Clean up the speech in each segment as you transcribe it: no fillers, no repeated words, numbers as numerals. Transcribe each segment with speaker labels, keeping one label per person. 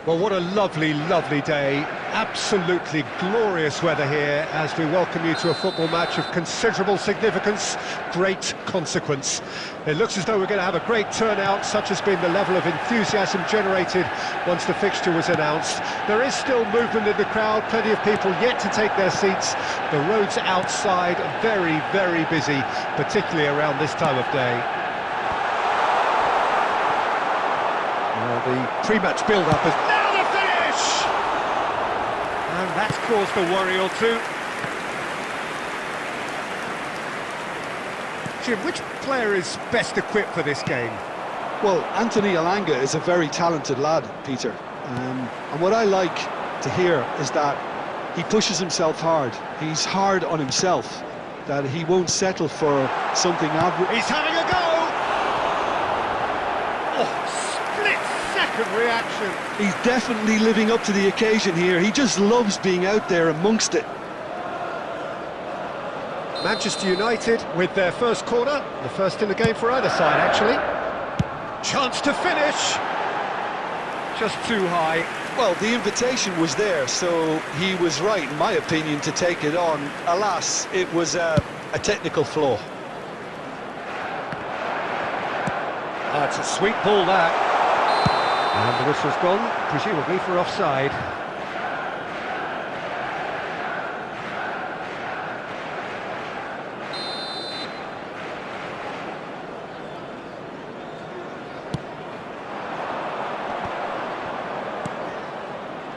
Speaker 1: Well, what a lovely, lovely day. Absolutely glorious weather here as we welcome you to a football match of considerable significance, great consequence. It looks as though we're going to have a great turnout, such has been the level of enthusiasm generated once the fixture was announced. There is still movement in the crowd, plenty of people yet to take their seats. The roads outside very, very busy, particularly around this time of day. The pre-match build-up has... Now the finish! And that's caused a worry or two. Jim, which player is best equipped for this game?
Speaker 2: Well, Anthony Elanga is a very talented lad, Peter. And what I like to hear is that he pushes himself hard. He's hard on himself, that he won't settle for something average.
Speaker 1: He's having a go! Reaction.
Speaker 2: He's definitely living up to the occasion here. He just loves being out there amongst it.
Speaker 1: Manchester United with their first corner, the first in the game for either side actually. Chance to finish. Just too high.
Speaker 2: Well, the invitation was there, so he was right, in my opinion, to take it on. Alas, it was a technical flaw.
Speaker 1: It's a sweet ball, that. And the whistle's gone, presumably for offside.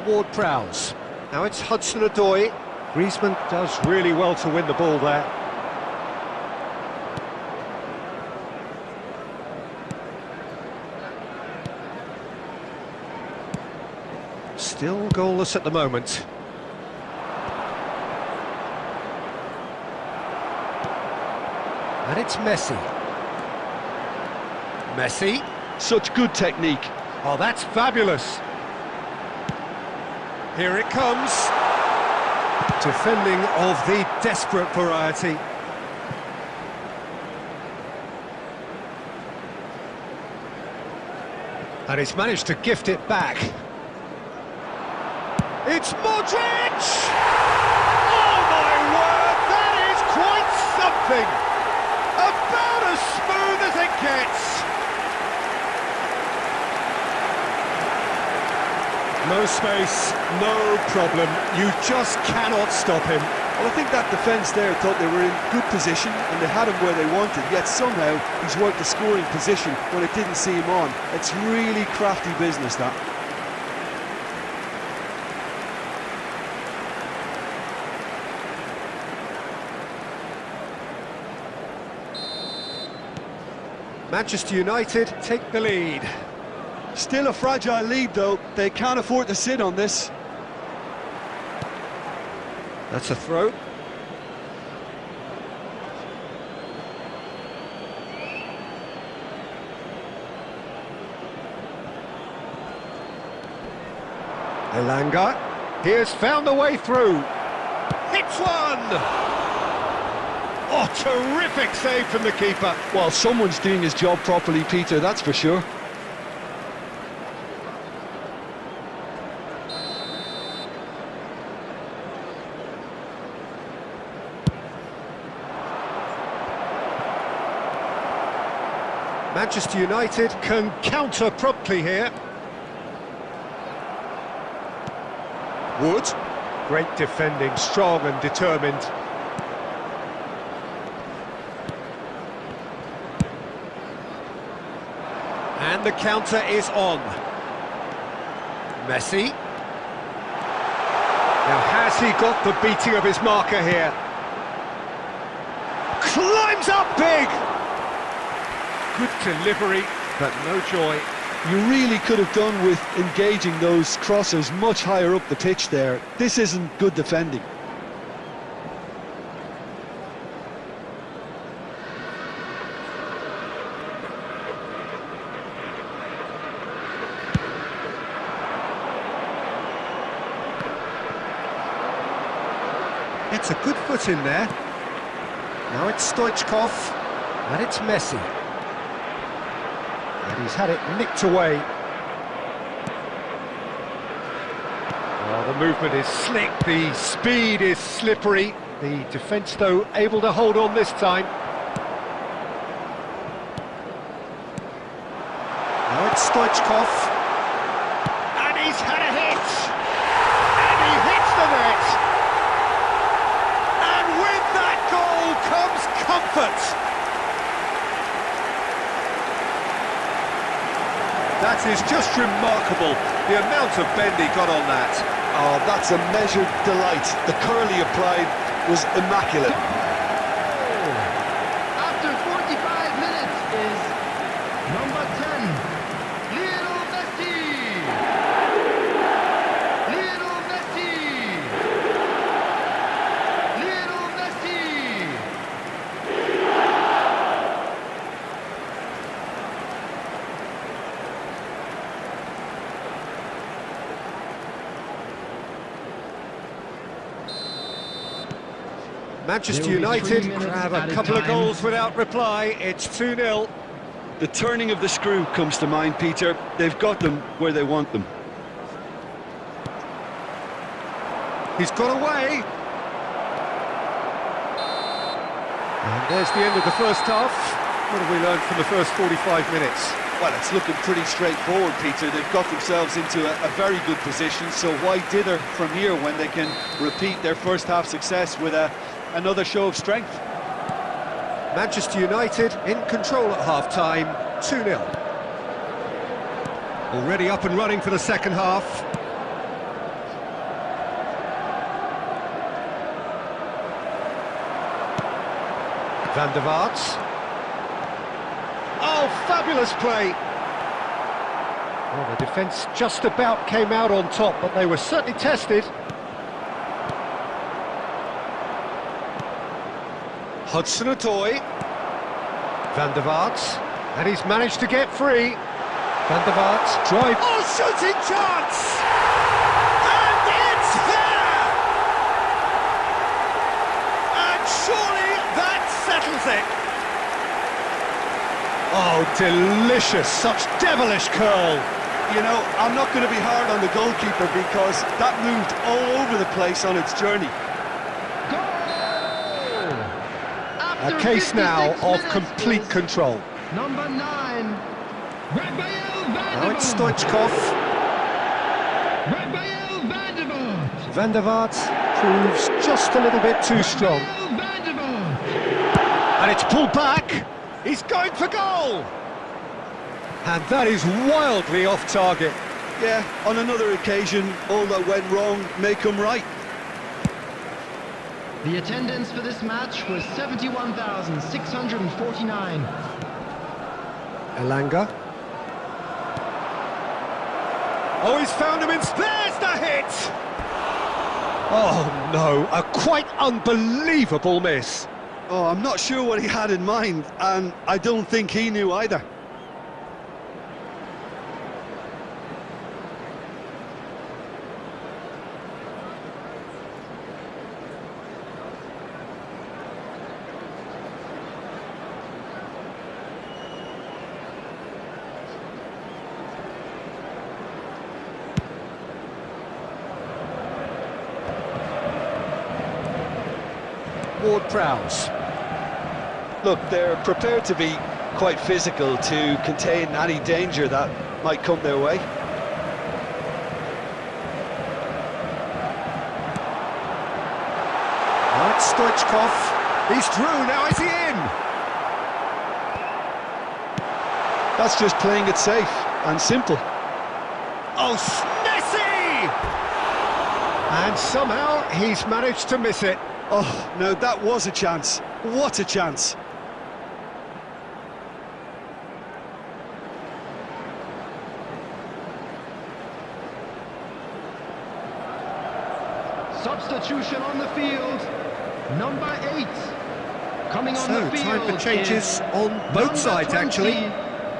Speaker 1: Ward-Prowse. Now it's Hudson-Odoi. Griezmann does really well to win the ball there. Still goalless at the moment. And it's Messi. Messi.
Speaker 2: Such good technique.
Speaker 1: Oh, that's fabulous. Here it comes. Defending of the desperate variety. And he's managed to gift it back. It's Modric! Oh my word, that is quite something! About as smooth as it gets! No space, no problem, you just cannot stop him.
Speaker 2: Well, I think that defence there thought they were in good position and they had him where they wanted, yet somehow he's worked the scoring position when it didn't see him on. It's really crafty business, that.
Speaker 1: Manchester United take the lead.
Speaker 2: Still a fragile lead, though. They can't afford to sit on this.
Speaker 1: That's a throw. Elanga. Here's found a way through. Hits one! Oh, terrific save from the keeper.
Speaker 2: Well, someone's doing his job properly, Peter, that's for sure.
Speaker 1: Manchester United can counter promptly here. Wood. Great defending, strong and determined. And the counter is on. Messi. Now, has he got the beating of his marker here? Climbs up big! Good delivery, but no joy.
Speaker 2: You really could have done with engaging those crossers much higher up the pitch there. This isn't good defending.
Speaker 1: It's a good foot in there. Now it's Stoichkov, and it's Messi. And he's had it nicked away. The movement is slick, the speed is slippery. The defence, though, able to hold on this time. Now it's Stoichkov. And he's had a hit! And he hits the net! And with that goal comes comfort! That is just remarkable, the amount of bend he got on that.
Speaker 2: Oh, that's a measured delight. The curl he applied was immaculate.
Speaker 3: After 45 minutes is number 10, Lionel Messi! Lionel Messi! Lionel Messi!
Speaker 1: Manchester United grab a couple of goals without reply. It's 2-0.
Speaker 2: The turning of the screw comes to mind, Peter. They've got them where they want them.
Speaker 1: He's got away. And there's the end of the first half. What have we learned from the first 45 minutes?
Speaker 2: Well, it's looking pretty straightforward, Peter. They've got themselves into a very good position, so why dither from here when they can repeat their first half success with another show of strength?
Speaker 1: Manchester United in control at half-time, 2-0. Already up and running for the second half. Van der Vaart. Oh, fabulous play! Well, the defence just about came out on top, but they were certainly tested. Hudson-Odoi. Van der Vaart. And he's managed to get free. Van der Vaart drive. Oh, shooting chance! And it's there! And surely that settles it. Oh, delicious, such devilish curl.
Speaker 2: You know, I'm not going to be hard on the goalkeeper because that moved all over the place on its journey.
Speaker 1: A case now of complete control.
Speaker 3: Number 9, Raphael Van der
Speaker 1: Now it's
Speaker 3: Vaart.
Speaker 1: Stoichkov.
Speaker 3: Raphael Van der Vaart.
Speaker 1: Van der Vaart proves just a little bit too strong.
Speaker 3: Raphael Van der Vaart.
Speaker 1: And it's pulled back. He's going for goal. And that is wildly off target.
Speaker 2: Yeah, on another occasion, all that went wrong may come right.
Speaker 3: The attendance for this match was 71,649.
Speaker 1: Elanga. Oh, he's found him in... There's the hit! Oh, no, a quite unbelievable miss.
Speaker 2: Oh, I'm not sure what he had in mind, and I don't think he knew either.
Speaker 1: Ward-Prowse.
Speaker 2: Look, they're prepared to be quite physical to contain any danger that might come their way.
Speaker 1: Now it's Stoichkov. He's through, now is he in?
Speaker 2: That's just playing it safe and simple.
Speaker 1: Oh, Messi! And somehow he's managed to miss it.
Speaker 2: Oh, no, that was a chance. What a chance.
Speaker 3: Substitution on the field. Number 8. Coming on the field.
Speaker 1: Time for changes
Speaker 3: is
Speaker 1: on both sides,
Speaker 3: 20,
Speaker 1: actually.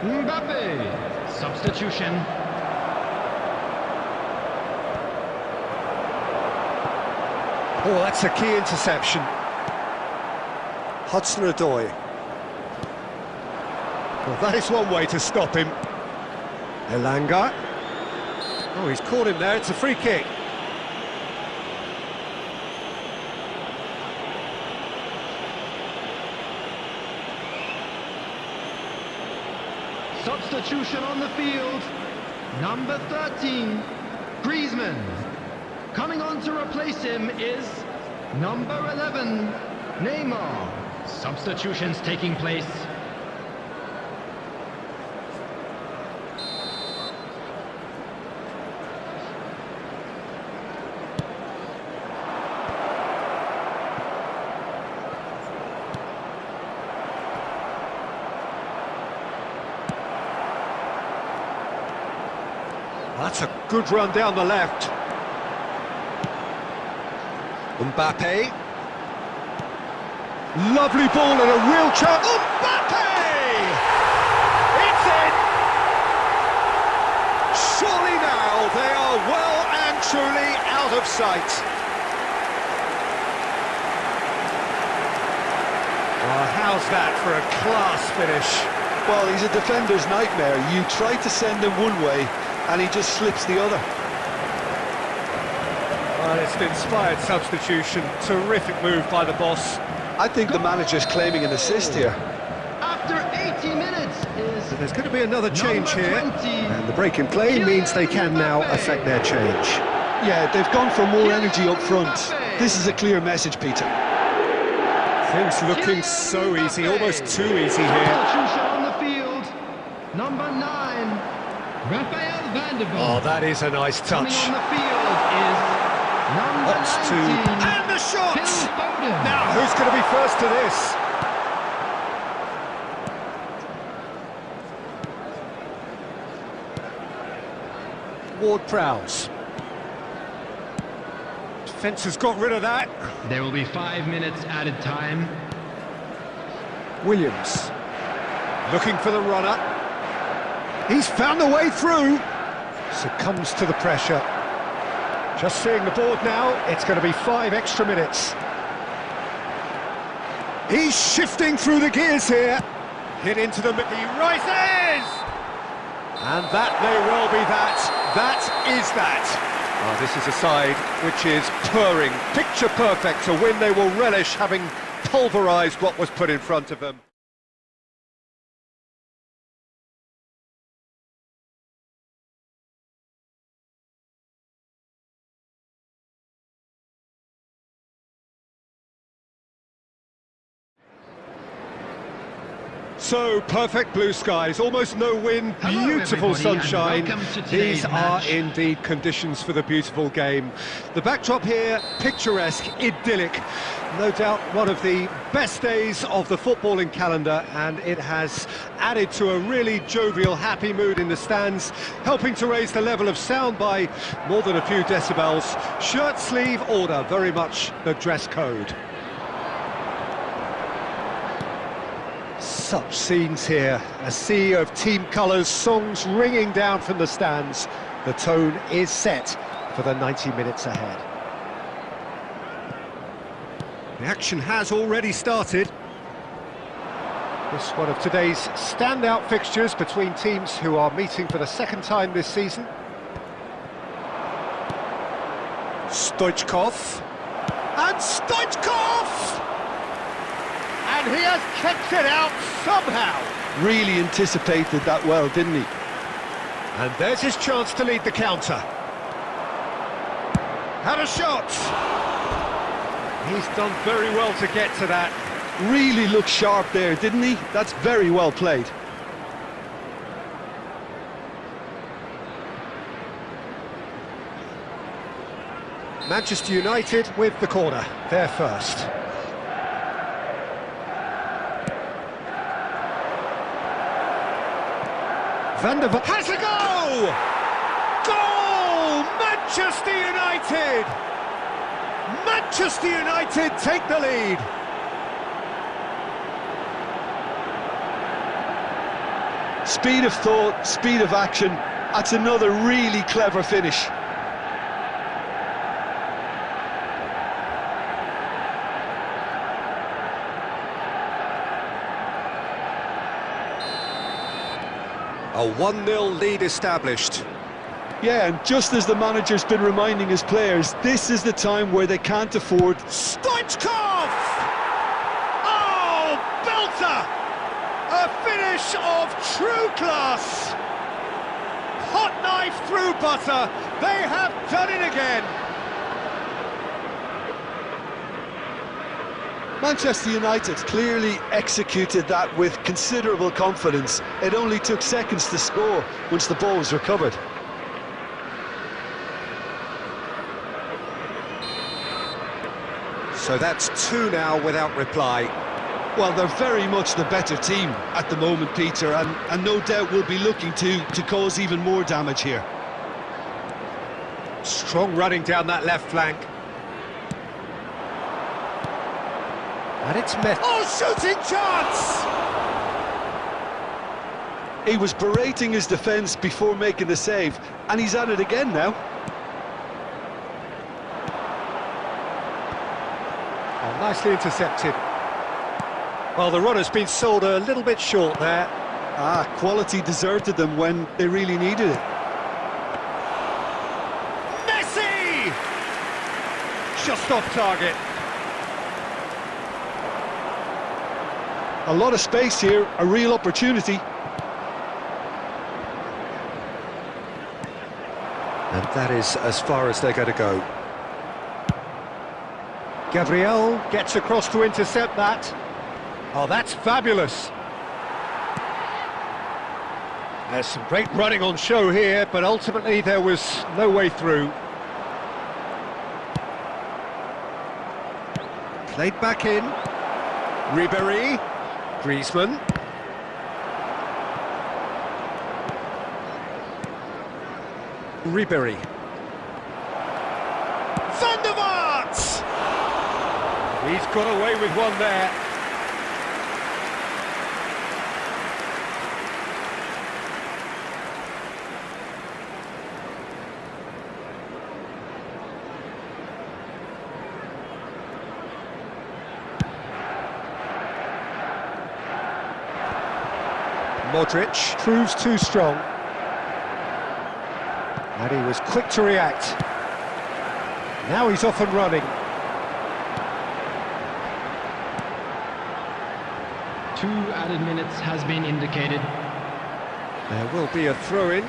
Speaker 3: Mbappe. Substitution.
Speaker 1: Oh, that's a key interception. Hudson-Odoi. Well, that is one way to stop him. Elanga. Oh, he's caught him there, it's a free kick.
Speaker 3: Substitution on the field. Number 13, Griezmann. Coming on to replace him is number 11, Neymar. Substitutions taking place.
Speaker 1: That's a good run down the left. Mbappe. Lovely ball and a real chance. Mbappe! It's in! Surely now they are well and truly out of sight. Oh, how's that for a class finish?
Speaker 2: Well, he's a defender's nightmare. You try to send him one way and he just slips the other.
Speaker 1: Well, it's an inspired substitution. Terrific move by the boss.
Speaker 2: I think the manager's claiming an assist here.
Speaker 3: After 80 minutes is...
Speaker 1: There's going to be another change
Speaker 3: number
Speaker 1: here.
Speaker 3: 20.
Speaker 1: And the break in play means they can now affect their change.
Speaker 2: Yeah, they've gone for more energy up front. This is a clear message, Peter.
Speaker 1: Things looking so easy, almost too easy here.
Speaker 3: Substitution on the field. Number 9, Raphael van der Vaart.
Speaker 1: Oh, that is a nice
Speaker 3: Coming
Speaker 1: touch.
Speaker 3: on the field is number
Speaker 1: That's
Speaker 3: 19,
Speaker 1: two. And the shot!
Speaker 3: Phil Foden.
Speaker 1: Now, who's going to be first to this? Ward-Prowse. Defence has got rid of that.
Speaker 3: There will be 5 minutes added time.
Speaker 1: Williams. Looking for the runner. He's found the way through. Succumbs to the pressure. Just seeing the board now, it's going to be 5 extra minutes. He's shifting through the gears here. Hit into the middle, he rises! And that may well be that. That is that. Oh, this is a side which is purring, picture perfect, a win they will relish, having pulverised what was put in front of them. So, perfect blue skies, almost no wind,
Speaker 3: Hello,
Speaker 1: beautiful
Speaker 3: everybody, and
Speaker 1: sunshine.
Speaker 3: welcome to today's
Speaker 1: These are
Speaker 3: match.
Speaker 1: indeed conditions for the beautiful game. The backdrop here, picturesque, idyllic. No doubt one of the best days of the footballing calendar, and it has added to a really jovial, happy mood in the stands, helping to raise the level of sound by more than a few decibels. Shirt sleeve order, very much the dress code. Such scenes here, a sea of team colours, songs ringing down from the stands. The tone is set for the 90 minutes ahead. The action has already started. This one of today's standout fixtures between teams who are meeting for the second time this season. Stoichkov. And Stoichkov! And he has kept it out somehow.
Speaker 2: Really anticipated that well, didn't he?
Speaker 1: And there's his chance to lead the counter. Had a shot. He's done very well to get to that.
Speaker 2: Really looked sharp there, didn't he? That's very well played.
Speaker 1: Manchester United with the corner, they're first. Van der Vaart has a go! Goal! Manchester United! Manchester United take the lead.
Speaker 2: Speed of thought, speed of action. That's another really clever finish.
Speaker 1: A 1-0 lead established.
Speaker 2: Yeah, and just as the manager's been reminding his players, this is the time where they can't afford...
Speaker 1: Stoichkov! Oh, belter! A finish of true class! Hot knife through butter, they have done it again!
Speaker 2: Manchester United clearly executed that with considerable confidence. It only took seconds to score once the ball was recovered.
Speaker 1: So that's 2 now without reply.
Speaker 2: Well, they're very much the better team at the moment, Peter, and no doubt will be looking to cause even more damage here.
Speaker 1: Strong running down that left flank. And it's met. Oh, shooting chance!
Speaker 2: He was berating his defence before making the save, and he's at it again now.
Speaker 1: Oh, nicely intercepted. Well, the runner's been sold a little bit short there.
Speaker 2: Quality deserted them when they really needed it.
Speaker 1: Messi! Just off target.
Speaker 2: A lot of space here, a real opportunity.
Speaker 1: And that is as far as they're going to go. Gabriel gets across to intercept that. Oh, that's fabulous. There's some great running on show here, but ultimately there was no way through. Played back in. Ribéry. Griezmann. Ribéry. Van der Vaart! He's got away with one there. Modric proves too strong. And he was quick to react. Now he's off and running.
Speaker 3: 2 added minutes has been indicated.
Speaker 1: There will be a throw-in.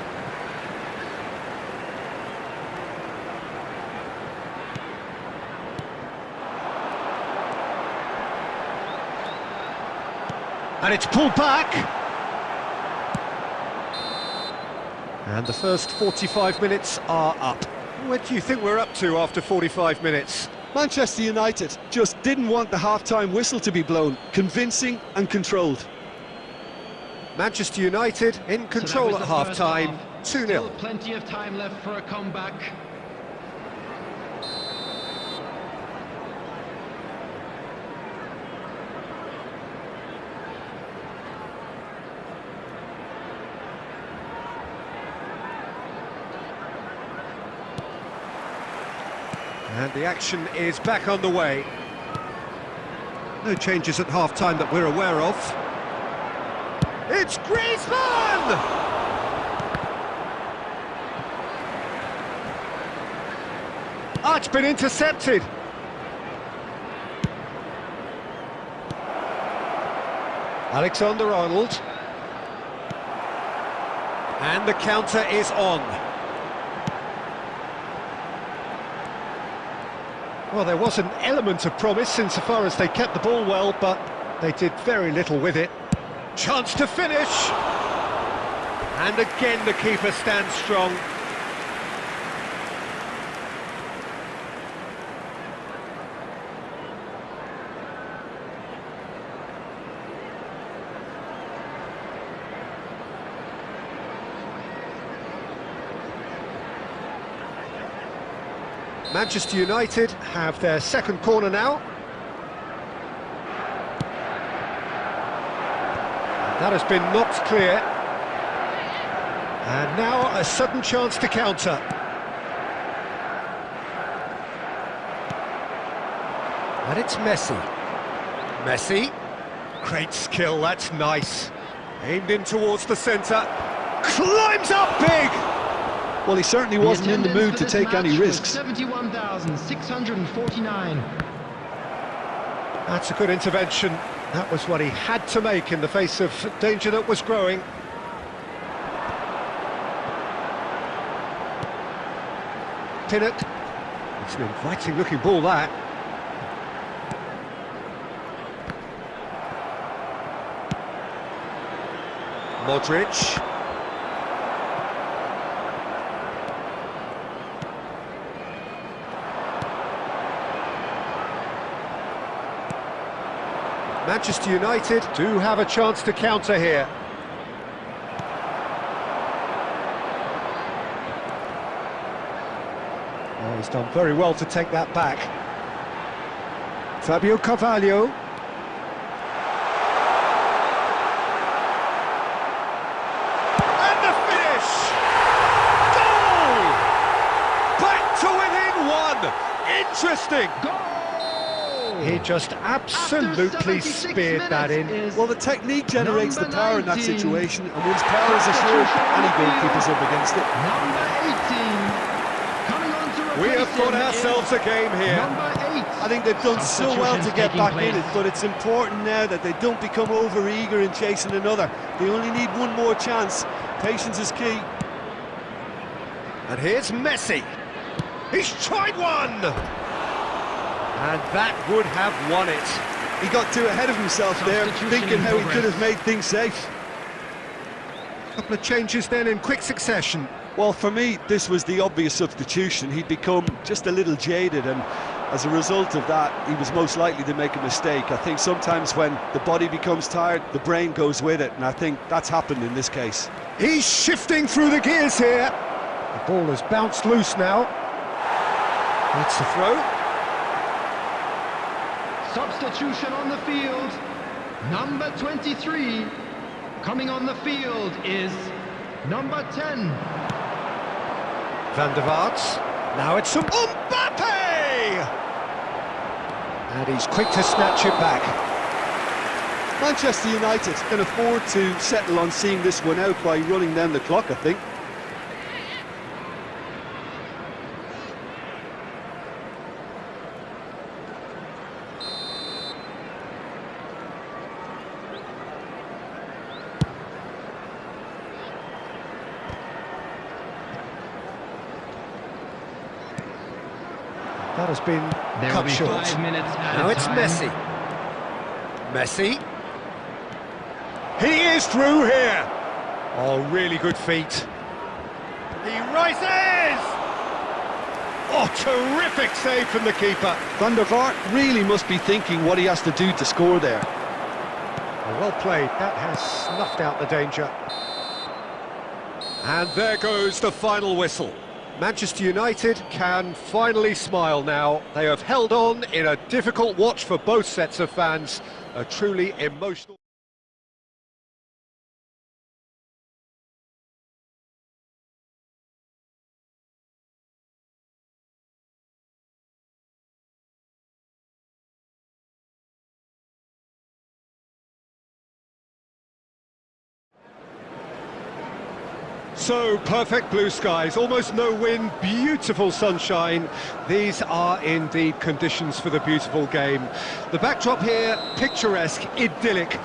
Speaker 1: And it's pulled back. And the first 45 minutes are up. What do you think we're up to after 45 minutes?
Speaker 2: Manchester United just didn't want the half-time whistle to be blown. Convincing and controlled.
Speaker 1: Manchester United in control at half-time, 2-0.
Speaker 3: Still plenty of time left for a comeback.
Speaker 1: And the action is back on the way. No changes at half-time that we're aware of. It's Griezmann! Ah, it's been intercepted. Alexander-Arnold. And the counter is on. Well, there was an element of promise insofar as they kept the ball well, but they did very little with it. Chance to finish! And again the keeper stands strong. Manchester United have their second corner now. That has been knocked clear. And now a sudden chance to counter. And it's Messi. Messi. Great skill, that's nice. Aimed in towards the centre. Climbs up big!
Speaker 2: Well, he certainly wasn't in the mood to take any risks.
Speaker 3: 71,649.
Speaker 1: That's a good intervention. That was what he had to make in the face of danger that was growing. Pinnock. It's an inviting looking ball, that. Modric. Manchester United do have a chance to counter here. Oh, he's done very well to take that back. Fabio Carvalho. And the finish! Goal! Back to within one! Interesting!
Speaker 3: Goal!
Speaker 1: He just absolutely speared that in.
Speaker 2: Well, the technique generates the power in that situation, and once power is assured, any goalkeeper's up against it.
Speaker 3: Number 18. Coming on to replace
Speaker 1: We have got
Speaker 3: him
Speaker 1: ourselves a game here.
Speaker 3: Number 8.
Speaker 2: I think they've done so well to get
Speaker 3: Substitutions
Speaker 2: back
Speaker 3: taking
Speaker 2: in it,
Speaker 3: place.
Speaker 2: but it's important now that they don't become over-eager in chasing another. They only need one more chance. Patience is key.
Speaker 1: And here's Messi. He's tried one! And that would have won it.
Speaker 2: He got too ahead of himself there,
Speaker 3: Substitution
Speaker 2: thinking
Speaker 3: in
Speaker 2: how he
Speaker 3: progress.
Speaker 2: could have made things safe.
Speaker 1: Couple of changes then in quick succession.
Speaker 2: Well, for me, this was the obvious substitution. He'd become just a little jaded, and as a result of that, he was most likely to make a mistake. I think sometimes when the body becomes tired, the brain goes with it, and I think that's happened in this case.
Speaker 1: He's shifting through the gears here. The ball has bounced loose now. That's the throw.
Speaker 3: Substitution on the field. Number 23. Coming on the field is number 10.
Speaker 1: Van der Vaart. Now it's some Mbappe! And he's quick to snatch it back.
Speaker 2: Manchester United can afford to settle on seeing this one out by running down the clock, I think.
Speaker 1: That has been
Speaker 3: There will
Speaker 1: cut
Speaker 3: be
Speaker 1: short.
Speaker 3: 5 minutes added
Speaker 1: Now it's
Speaker 3: time.
Speaker 1: Messi. Messi. He is through here. Oh, really good feet. He rises! Oh, terrific save from the keeper.
Speaker 2: Van der Vaart really must be thinking what he has to do to score there.
Speaker 1: Well played. That has snuffed out the danger. And there goes the final whistle. Manchester United can finally smile now. They have held on in a difficult watch for both sets of fans. A truly emotional... So, perfect blue skies, almost no wind, beautiful sunshine. These are indeed conditions for the beautiful game. The backdrop here, picturesque, idyllic.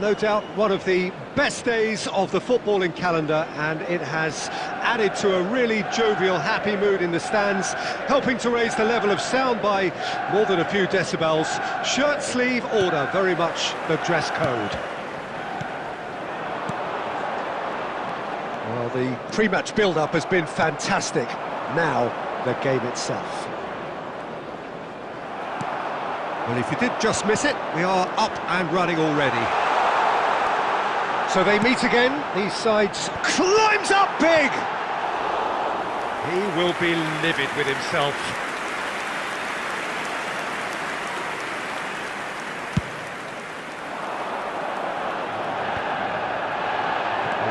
Speaker 1: No doubt one of the best days of the footballing calendar, and it has added to a really jovial, happy mood in the stands, helping to raise the level of sound by more than a few decibels. Shirt sleeve order, very much the dress code. Well, the pre-match build-up has been fantastic. Now, the game itself. Well, if you did just miss it, we are up and running already. So they meet again. These sides climbs up big. He will be livid with himself.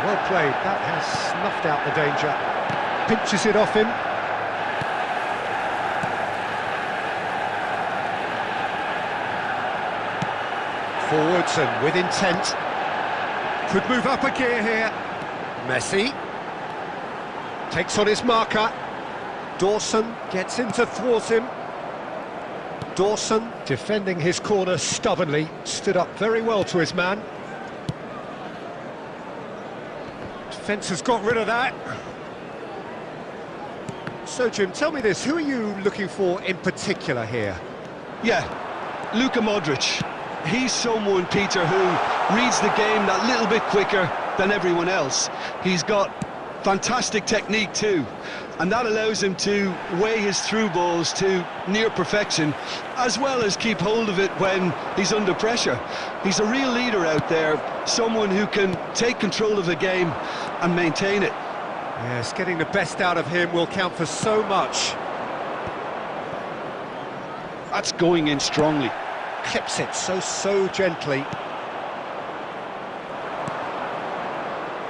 Speaker 1: Well played, that has snuffed out the danger. Pinches it off him. Forwards and with intent. Could move up a gear here. Messi. Takes on his marker. Dawson gets in to thwart him. Dawson, defending his corner stubbornly, stood up very well to his man. Defence has got rid of that. So, Jim, tell me this, who are you looking for in particular here?
Speaker 2: Yeah, Luka Modric. He's someone, Peter, who reads the game that little bit quicker than everyone else. He's got fantastic technique too, and that allows him to weigh his through balls to near perfection, as well as keep hold of it when he's under pressure. He's a real leader out there, someone who can take control of the game and maintain it.
Speaker 1: Yes, getting the best out of him will count for so much.
Speaker 2: That's going in strongly.
Speaker 1: Clips it so gently.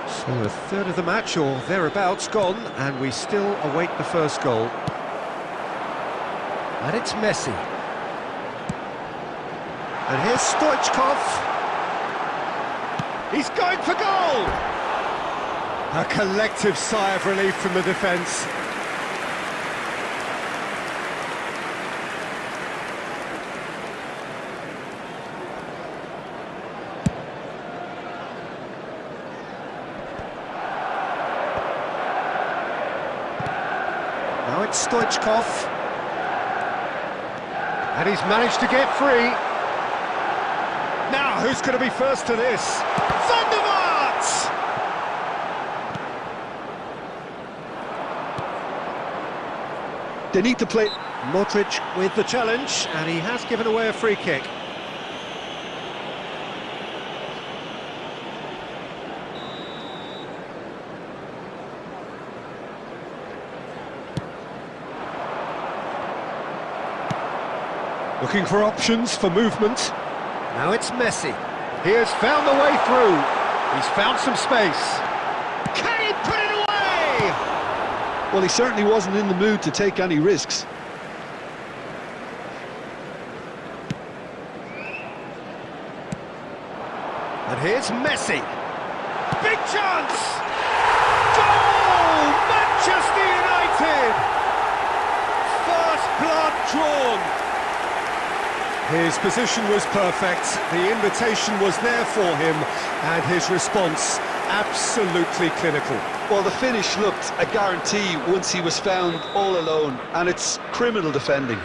Speaker 1: So a third of the match, or thereabouts, gone, and we still await the first goal. And it's Messi. And here's Stoichkov. He's going for goal! A collective sigh of relief from the defence. Now it's Stoichkov. And he's managed to get free. Now, who's going to be first to this? Van der Vaart!
Speaker 2: They need to play.
Speaker 1: Modric with the challenge, and he has given away a free kick. Looking for options for movement. Now it's Messi. He has found the way through. He's found some space. Can he put it away?
Speaker 2: Well, he certainly wasn't in the mood to take any risks.
Speaker 1: And here's Messi. Big chance! Goal! Manchester United! First blood drawn. His position was perfect, the invitation was there for him, and his response absolutely clinical.
Speaker 2: Well, the finish looked a guarantee once he was found all alone, and it's criminal defending.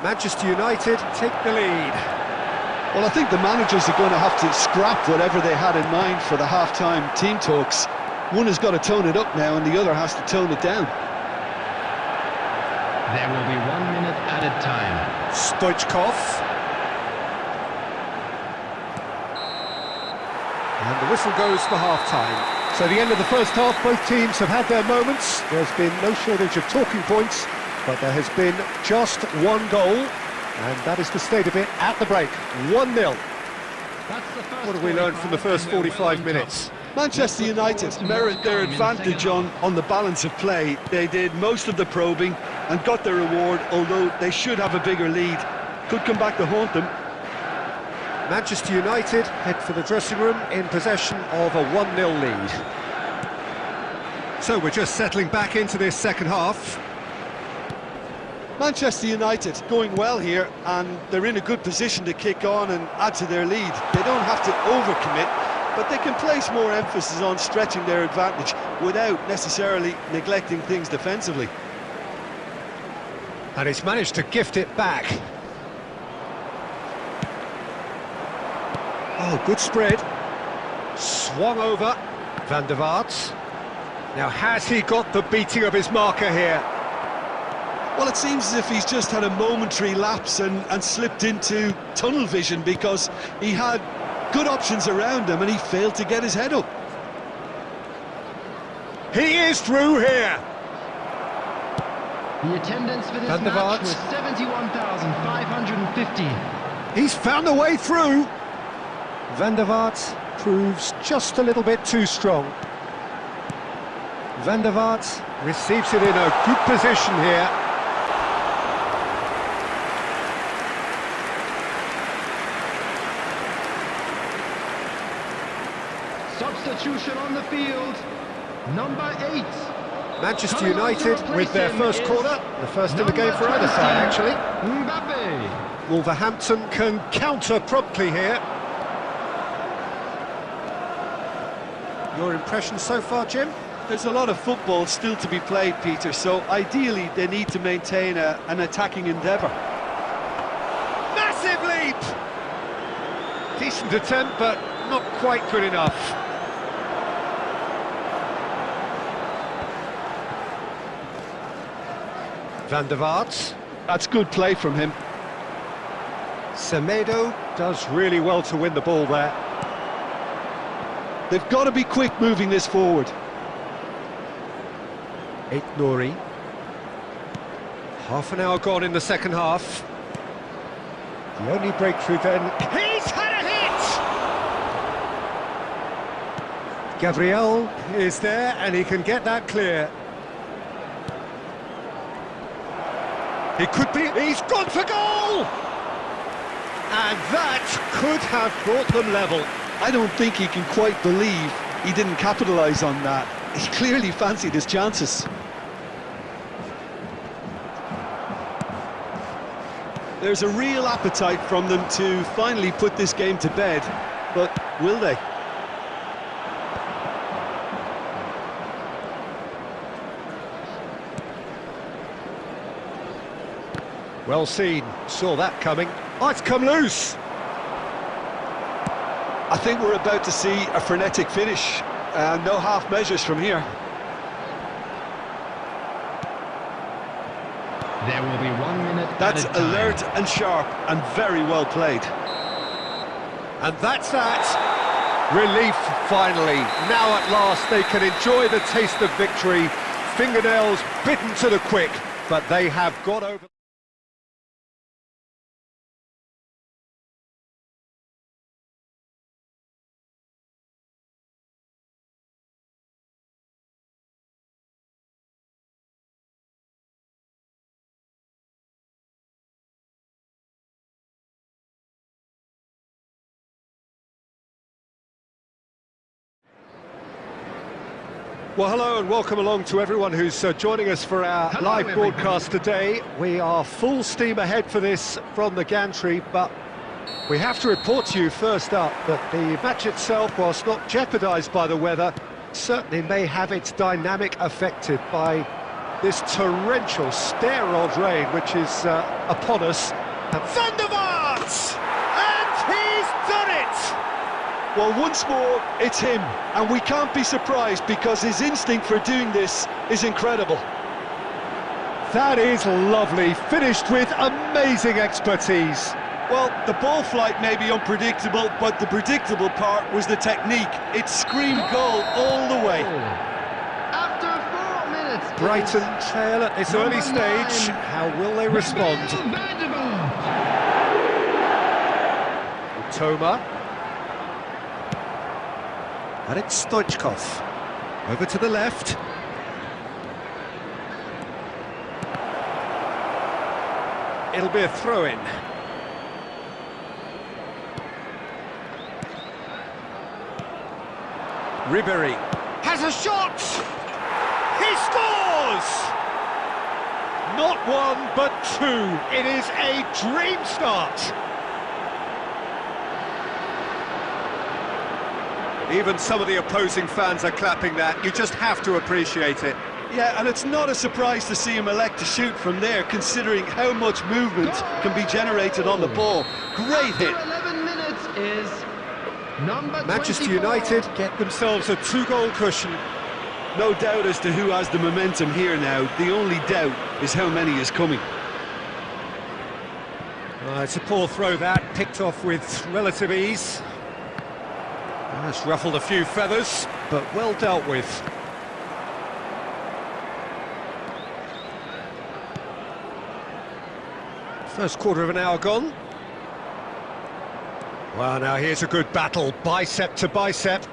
Speaker 1: Manchester United take the lead.
Speaker 2: Well, I think the managers are going to have to scrap whatever they had in mind for the half-time team talks. One has got to tone it up now, and the other has to tone it down.
Speaker 3: There will be 1 minute added time.
Speaker 1: Stoichkov. And the whistle goes for half-time. So the end of the first half, both teams have had their moments. There's been no shortage of talking points, but there has been just one goal, and that is the state of it at the break. 1-0. What have we learned from the first 45 minutes?
Speaker 2: Manchester United merit their advantage on the balance of play. They did most of the probing and got their reward, although they should have a bigger lead. Could come back to haunt them.
Speaker 1: Manchester United head for the dressing room in possession of a 1-0 lead. So we're just settling back into this second half.
Speaker 2: Manchester United going well here, and they're in a good position to kick on and add to their lead. They don't have to overcommit, but they can place more emphasis on stretching their advantage without necessarily neglecting things defensively.
Speaker 1: And he's managed to gift it back. Oh, good spread. Swung over. Van der Vaart. Now, has he got the beating of his marker here?
Speaker 2: Well, it seems as if he's just had a momentary lapse and slipped into tunnel vision, because he had good options around him and he failed to get his head up.
Speaker 1: He is through here.
Speaker 3: The attendance for this
Speaker 1: Van der
Speaker 3: match
Speaker 1: Vaart.
Speaker 3: was 71,550.
Speaker 1: He's found a way through. Van der Vaart proves just a little bit too strong. Van der Vaart receives it in a good position here.
Speaker 3: Substitution on the field. Number 8,
Speaker 1: Manchester United with their first corner, the first in the game for either side actually.
Speaker 3: Mbappe.
Speaker 1: Wolverhampton can counter promptly here. Your impression so far, Jim?
Speaker 2: There's a lot of football still to be played, Peter, so ideally they need to maintain an attacking endeavour.
Speaker 1: Massive leap! Decent attempt, but not quite good enough. Van der Vaart.
Speaker 2: That's good play from him.
Speaker 1: Semedo does really well to win the ball there.
Speaker 2: They've got to be quick moving this forward.
Speaker 1: Nouri. Half an hour gone in the second half. The only breakthrough then. He's had a hit! Gabriel is there and he can get that clear. He could be, he's gone for goal! And that could have brought them level.
Speaker 2: I don't think he can quite believe he didn't capitalise on that. He clearly fancied his chances. There's a real appetite from them to finally put this game to bed, but will they?
Speaker 1: Well seen, saw that coming. Oh, it's come loose!
Speaker 2: I think we're about to see a frenetic finish, no half measures from here.
Speaker 3: There will be 1 minute.
Speaker 2: That's alert and sharp and very well played.
Speaker 1: And that's that. Relief finally. Now at last they can enjoy the taste of victory. Fingernails bitten to the quick, but they have got over. Well, hello and welcome along to everyone who's joining us for our live broadcast today. We are full steam ahead for this from the gantry, but we have to report to you first up that the match itself, whilst not jeopardised by the weather, certainly may have its dynamic affected by this torrential stare-rod rain which is upon us. Van der Vaart! And he's done it!
Speaker 2: Well, once more, it's him, and we can't be surprised because his instinct for doing this is incredible.
Speaker 1: That is lovely, finished with amazing expertise.
Speaker 2: Well, the ball flight may be unpredictable, but the predictable part was the technique. It screamed goal all the way.
Speaker 3: After 4 minutes.
Speaker 1: Brighton trail at this early stage. How will they respond? Toma. And it's Stoichkov. Over to the left. It'll be a throw-in. Ribéry has a shot! He scores! Not one, but two. It is a dream start. Even some of the opposing fans are clapping that. You just have to appreciate it.
Speaker 2: Yeah, and it's not a surprise to see him elect to shoot from there, considering how much movement can be generated on the ball. Great hit.
Speaker 3: 11 minutes is number
Speaker 1: Manchester
Speaker 3: 24.
Speaker 1: United get themselves a 2-goal cushion.
Speaker 2: No doubt as to who has the momentum here now. The only doubt is how many is coming.
Speaker 1: It's a poor throw that, picked off with relative ease. That's ruffled a few feathers, but well dealt with. First quarter of an hour gone. Well, now here's a good battle, bicep to bicep.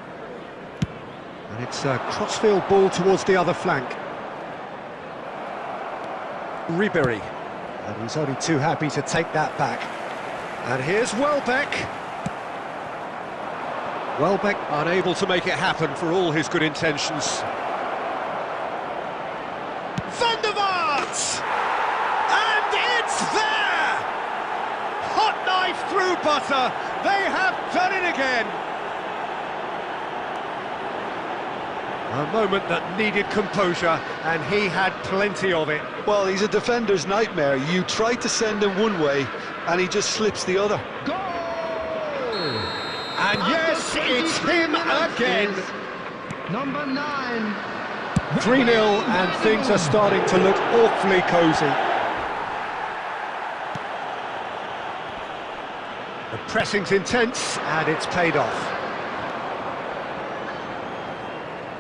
Speaker 1: And it's a crossfield ball towards the other flank. Ribéry. And he's only too happy to take that back. And here's Welbeck. Welbeck unable to make it happen for all his good intentions. through butter. They have done it again. A moment that needed composure, and he had plenty of it.
Speaker 2: Well, he's a defender's nightmare. You try to send him one way, and he just slips the other.
Speaker 3: Goal!
Speaker 1: And yes, it's him again.
Speaker 3: Number 9.
Speaker 1: 3-0, and things are starting to look awfully cosy. The pressing's intense, and it's paid off.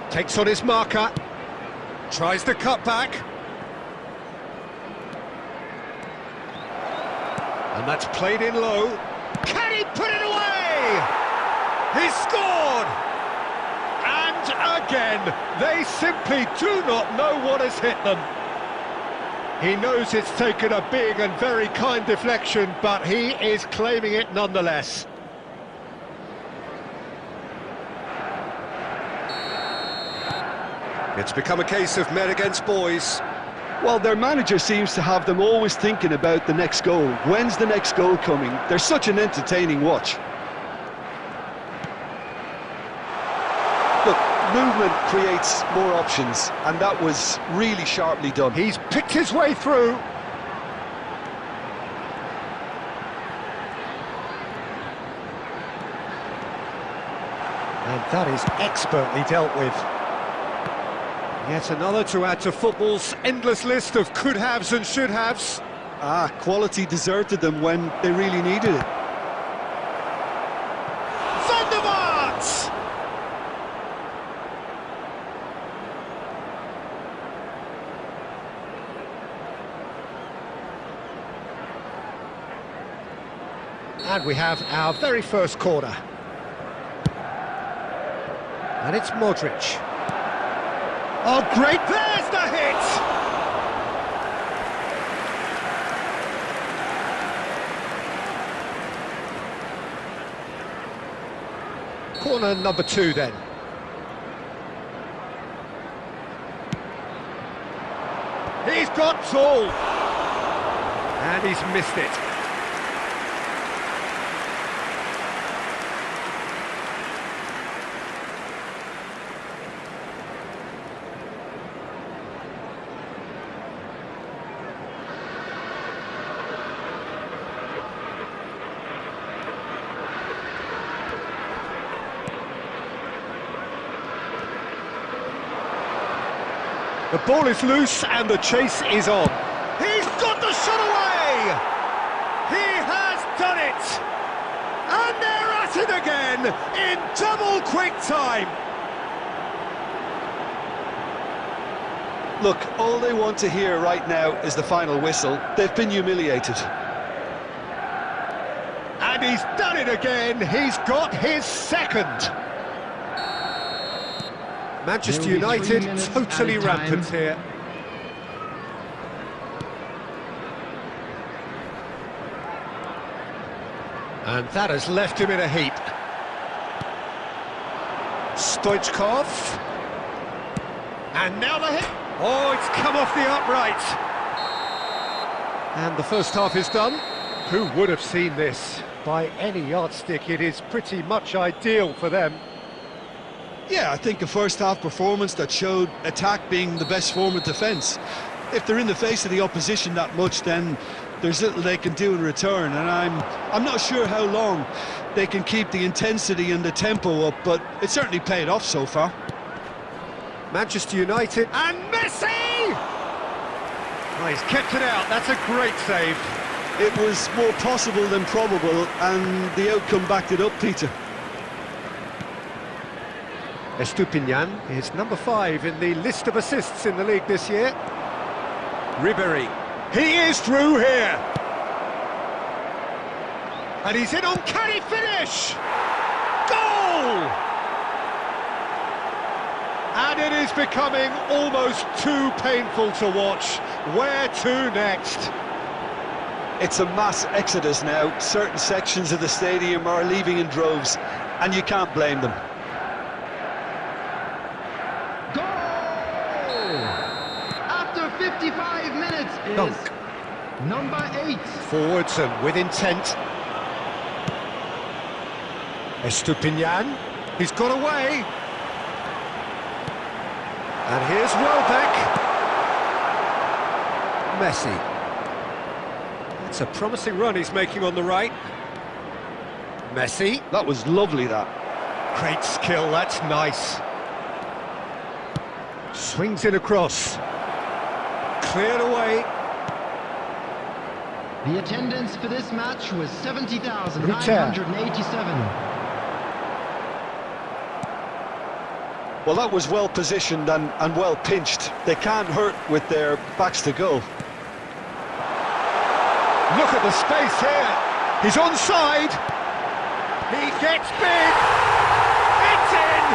Speaker 1: Takes on his marker, tries the cut back. And that's played in low. Can he put it away? He's scored! And again, they simply do not know what has hit them. He knows it's taken a big and very kind deflection, but he is claiming it nonetheless. It's become a case of men against boys.
Speaker 2: Well, their manager seems to have them always thinking about the next goal. When's the next goal coming? They're such an entertaining watch. Look, movement creates more options, and that was really sharply done.
Speaker 1: He's picked his way through. And that is expertly dealt with. Yet another to add to football's endless list of could-haves and should-haves.
Speaker 2: Quality deserted them when they really needed it.
Speaker 1: Van der Vaart! And we have our very first corner. And it's Modric. Oh, great, there's the hit! Corner number 2 then. He's got tall! And he's missed it. The ball is loose and the chase is on. He's got the shot away! He has done it! And they're at it again in double quick time.
Speaker 2: Look, all they want to hear right now is the final whistle. They've been humiliated.
Speaker 1: And he's done it again. He's got his second. Manchester United totally rampant here. And that has left him in a heap. Stoichkov. And now the hit. Oh, it's come off the upright. And the first half is done. Who would have seen this? By any yardstick, it is pretty much ideal for them.
Speaker 2: Yeah, I think a first-half performance that showed attack being the best form of defence. If they're in the face of the opposition that much, then there's little they can do in return, and I'm not sure how long they can keep the intensity and the tempo up, but it certainly paid off so far.
Speaker 1: Manchester United, and Messi! Oh, he's kept it out, that's a great save.
Speaker 2: It was more possible than probable, and the outcome backed it up, Peter.
Speaker 1: Estupinian is number 5 in the list of assists in the league this year. Ribéry, he is through here! And he's in on, can he finish? Goal! And it is becoming almost too painful to watch. Where to next?
Speaker 2: It's a mass exodus now. Certain sections of the stadium are leaving in droves, and you can't blame them.
Speaker 3: Goal! After 55 minutes is
Speaker 1: Dunk.
Speaker 3: number 8.
Speaker 1: Forwards and with intent. Estupinian, he's got away. And here's Welbeck. Messi. It's a promising run he's making on the right. Messi.
Speaker 2: That was lovely, that.
Speaker 1: Great skill, that's nice. Swings it across. Cleared away.
Speaker 3: The attendance for this match was 70,987.
Speaker 2: Well, that was well positioned and well pinched. They can't hurt with their backs to goal.
Speaker 1: Look at the space here. He's onside. He gets big. It's in.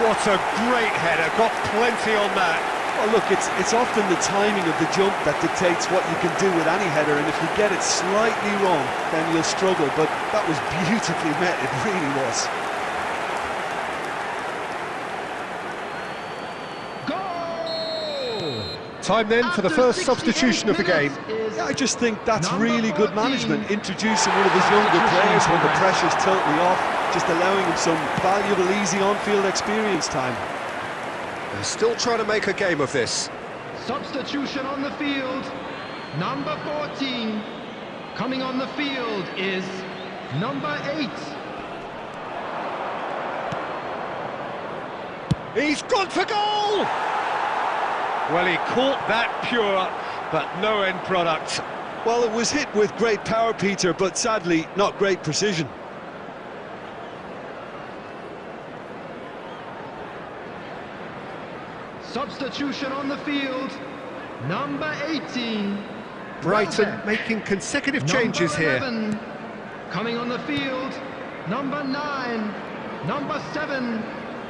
Speaker 1: What a great header. Got plenty on that.
Speaker 2: Well, look, it's often the timing of the jump that dictates what you can do with any header, and if you get it slightly wrong, then you'll struggle, but that was beautifully met, it really was.
Speaker 3: Goal!
Speaker 1: Time then for the first substitution of the game.
Speaker 2: Yeah, I just think that's really good management, introducing one of his younger players when the pressure's totally off, just allowing him some valuable, easy on-field experience time.
Speaker 1: They're still trying to make a game of this.
Speaker 3: Substitution on the field. Number 14. Coming on the field is number 8.
Speaker 1: He's gone for goal! Well, he caught that pure, but no end product.
Speaker 2: Well, it was hit with great power, Peter, but sadly, not great precision.
Speaker 3: Substitution on the field. Number 18.
Speaker 1: Brighton
Speaker 3: Welbeck.
Speaker 1: making consecutive changes
Speaker 3: Number
Speaker 1: here.
Speaker 3: 11. Coming on the field. Number 9. Number 7.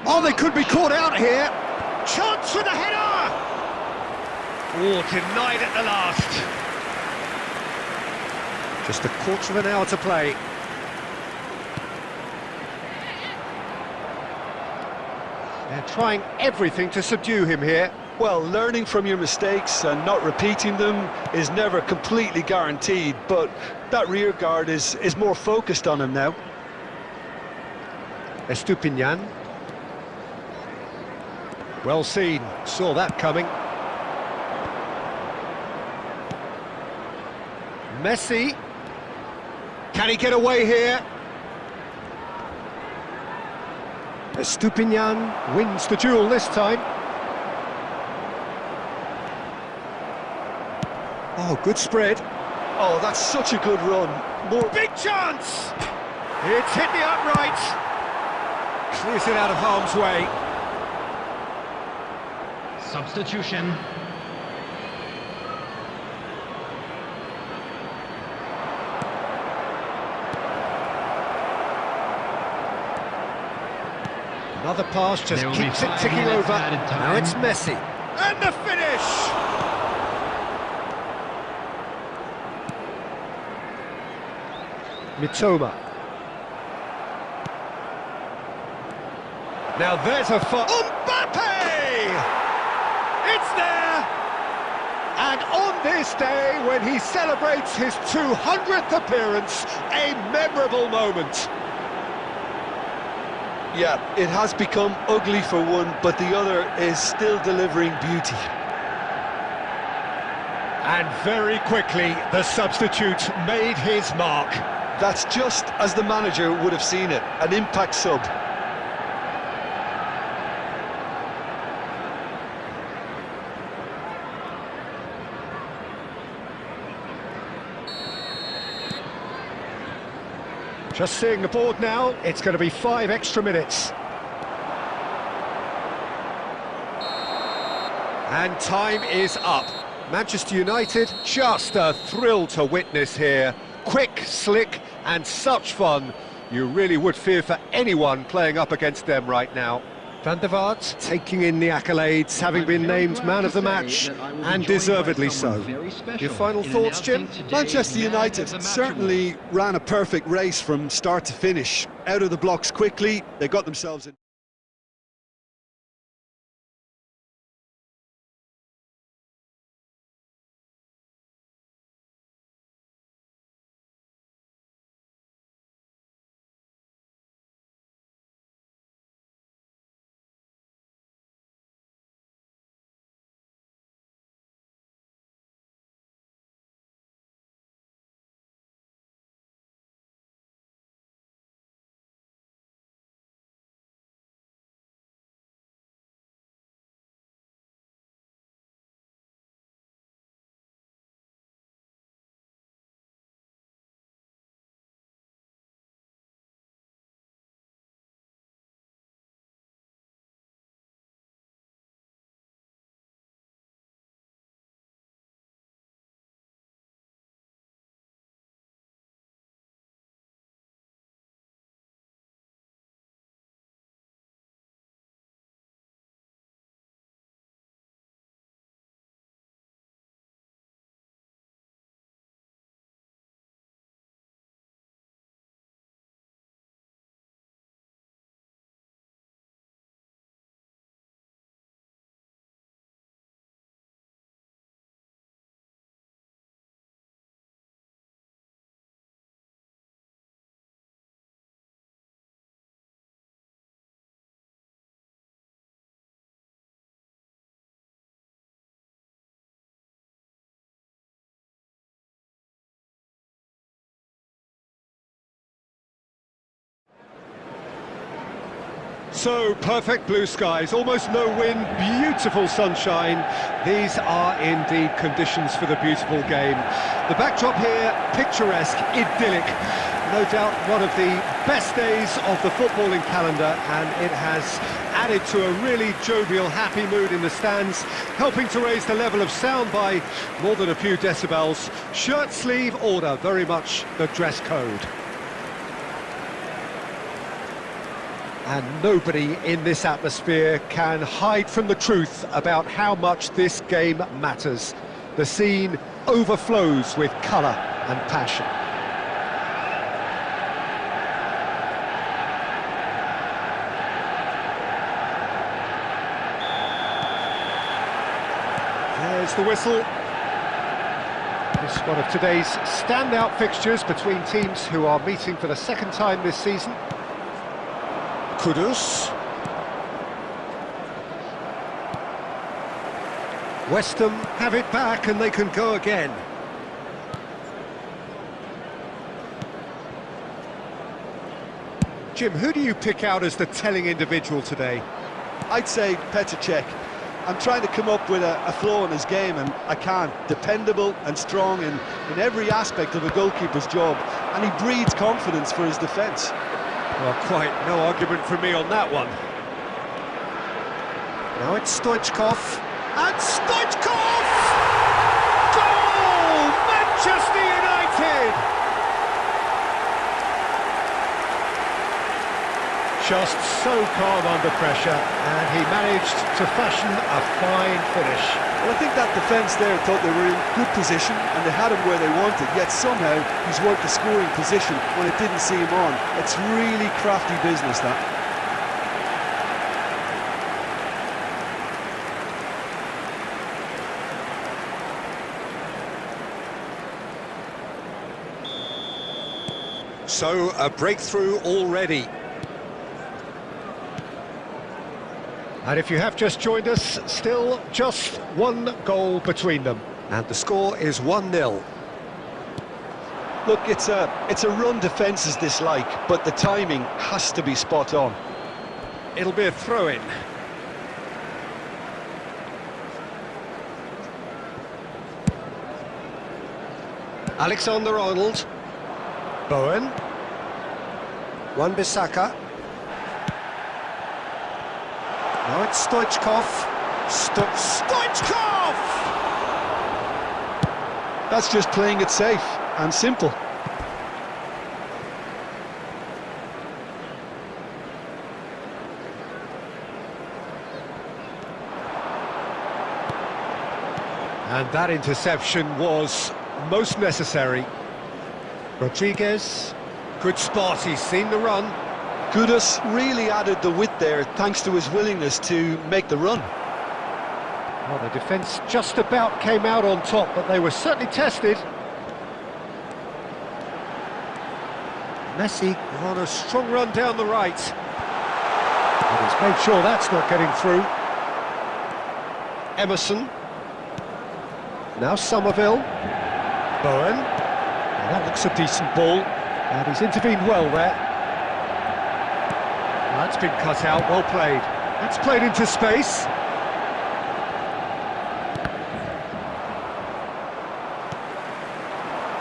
Speaker 1: Oh, they could be caught out here. Chance with a header! Oh, denied at the last. Just a quarter of an hour to play. They're trying everything to subdue him here.
Speaker 2: Well, learning from your mistakes and not repeating them is never completely guaranteed, but that rear guard is more focused on him now.
Speaker 1: Estupinian. Well seen, saw that coming. Messi. Can he get away here? Estupinian wins the duel this time. Oh, good spread.
Speaker 2: Oh, that's such a good run.
Speaker 1: Big chance! It's hit the upright. Clears it out of harm's way.
Speaker 3: Substitution.
Speaker 1: Another pass just keeps it ticking over. Now it's Messi. And the finish! Mitoma. Now there's a Mbappe! It's there! And on this day, when he celebrates his 200th appearance, a memorable moment.
Speaker 2: Yeah, it has become ugly for one, but the other is still delivering beauty.
Speaker 1: And very quickly, the substitute made his mark.
Speaker 2: That's just as the manager would have seen it, an impact sub.
Speaker 1: Just seeing the board now, it's going to be 5 extra minutes. And time is up. Manchester United, just a thrill to witness here. Quick, slick, and such fun. You really would fear for anyone playing up against them right now. Van der Vaart taking in the accolades, having been named man of the match, and deservedly so. Your final thoughts, Jim?
Speaker 2: Manchester United certainly ran a perfect race from start to finish. Out of the blocks quickly, they got themselves in.
Speaker 1: So, perfect blue skies, almost no wind, beautiful sunshine. These are indeed conditions for the beautiful game. The backdrop here, picturesque, idyllic. No doubt one of the best days of the footballing calendar, and it has added to a really jovial, happy mood in the stands, helping to raise the level of sound by more than a few decibels. Shirt sleeve order, very much the dress code. And nobody in this atmosphere can hide from the truth about how much this game matters. The scene overflows with colour and passion. There's the whistle. It's one of today's standout fixtures between teams who are meeting for the second time this season. Kudus. West Ham have it back and they can go again. Jim, who do you pick out as the telling individual today?
Speaker 2: I'd say Petr Cech. I'm trying to come up with a flaw in his game, and I can't. Dependable and strong in every aspect of a goalkeeper's job, and he breeds confidence for his defence.
Speaker 1: Well, quite no argument from me on that one. Now it's Stoichkov, and Stoichkov! Goal! Manchester United! Just so calm under pressure, and he managed to fashion a fine finish.
Speaker 2: Well, I think that defence there thought they were in good position and they had him where they wanted, yet somehow he's worked the scoring position when it didn't see him on. It's really crafty business, that.
Speaker 1: So, a breakthrough already. And if you have just joined us, still just one goal between them. And the score is 1-0.
Speaker 2: Look, it's a run defences dislike, but the timing has to be spot on.
Speaker 1: It'll be a throw-in. Alexander-Arnold. Bowen. Wan-Bissaka. Now it's Stoichkov. Stoichkov!
Speaker 2: That's just playing it safe and simple.
Speaker 1: And that interception was most necessary. Rodriguez, good spot, he's seen the run.
Speaker 2: Kudus really added the width there thanks to his willingness to make the run.
Speaker 1: Well, the defence just about came out on top, but they were certainly tested. Messi on a strong run down the right. And he's made sure that's not getting through. Emerson. Now Somerville. Bowen. And that looks a decent ball. And he's intervened well there. That's been cut out, well played. That's played into space.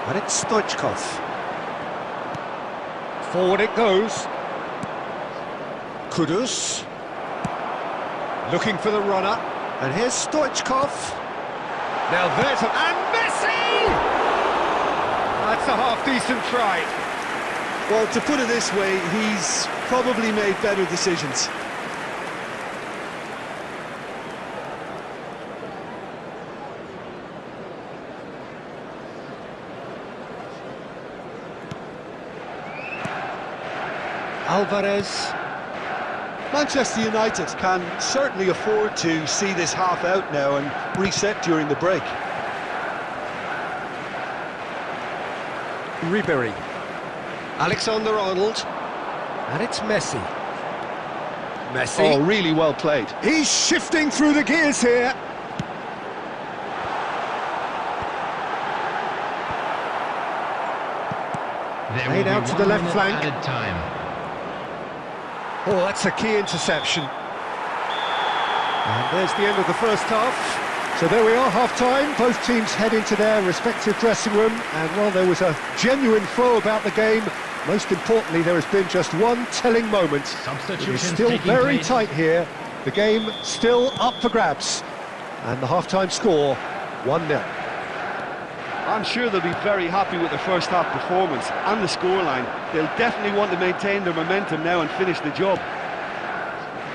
Speaker 1: And it's Stoichkov. Forward it goes. Kudus. Looking for the runner. And here's Stoichkov. Now there's and Messi! That's a half-decent try.
Speaker 2: Well, to put it this way, he's probably made better decisions.
Speaker 1: Alvarez.
Speaker 2: Manchester United can certainly afford to see this half out now and reset during the break.
Speaker 1: Ribery. Alexander-Arnold. And it's Messi. Messi.
Speaker 2: Oh, really well played.
Speaker 1: He's shifting through the gears here.
Speaker 3: There
Speaker 1: Played
Speaker 3: will
Speaker 1: out
Speaker 3: be
Speaker 1: to the
Speaker 3: 1
Speaker 1: left
Speaker 3: minute
Speaker 1: flank.
Speaker 3: added time.
Speaker 1: Oh, that's a key interception. And there's the end of the first half. So there we are, half-time. Both teams head into their respective dressing room. And while there was a genuine flow about the game, most importantly, there has been just one telling moment. It is still very tight here. The game still up for grabs. And the half-time score, 1-0.
Speaker 2: I'm sure they'll be very happy with their first half performance and the scoreline. They'll definitely want to maintain their momentum now and finish the job.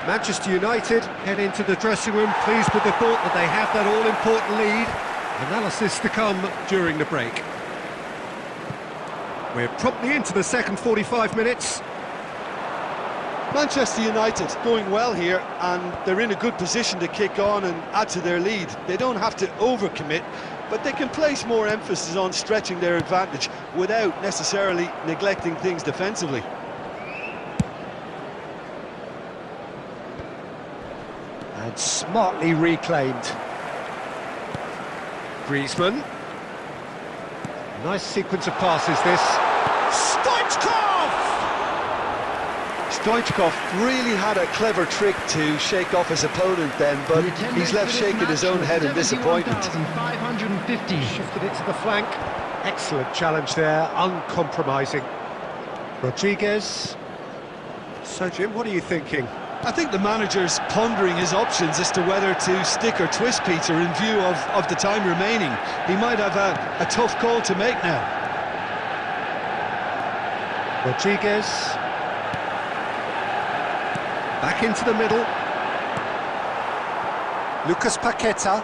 Speaker 1: Manchester United head into the dressing room pleased with the thought that they have that all-important lead. Analysis to come during the break. We're promptly into the second 45 minutes.
Speaker 2: Manchester United going well here, and they're in a good position to kick on and add to their lead. They don't have to overcommit, but they can place more emphasis on stretching their advantage without necessarily neglecting things defensively.
Speaker 1: And smartly reclaimed. Griezmann. Nice sequence of passes this. Stoichkov!
Speaker 2: Stoichkov really had a clever trick to shake off his opponent then, but he's left shaking his own head in disappointment.
Speaker 3: 550.
Speaker 1: Shifted it to the flank. Excellent challenge there, uncompromising. Rodriguez. So, Jim, what are you thinking?
Speaker 2: I think the manager's pondering his options as to whether to stick or twist Peter in view of the time remaining. He might have a tough call to make now.
Speaker 1: Rodriguez. Back into the middle. Lucas Paqueta.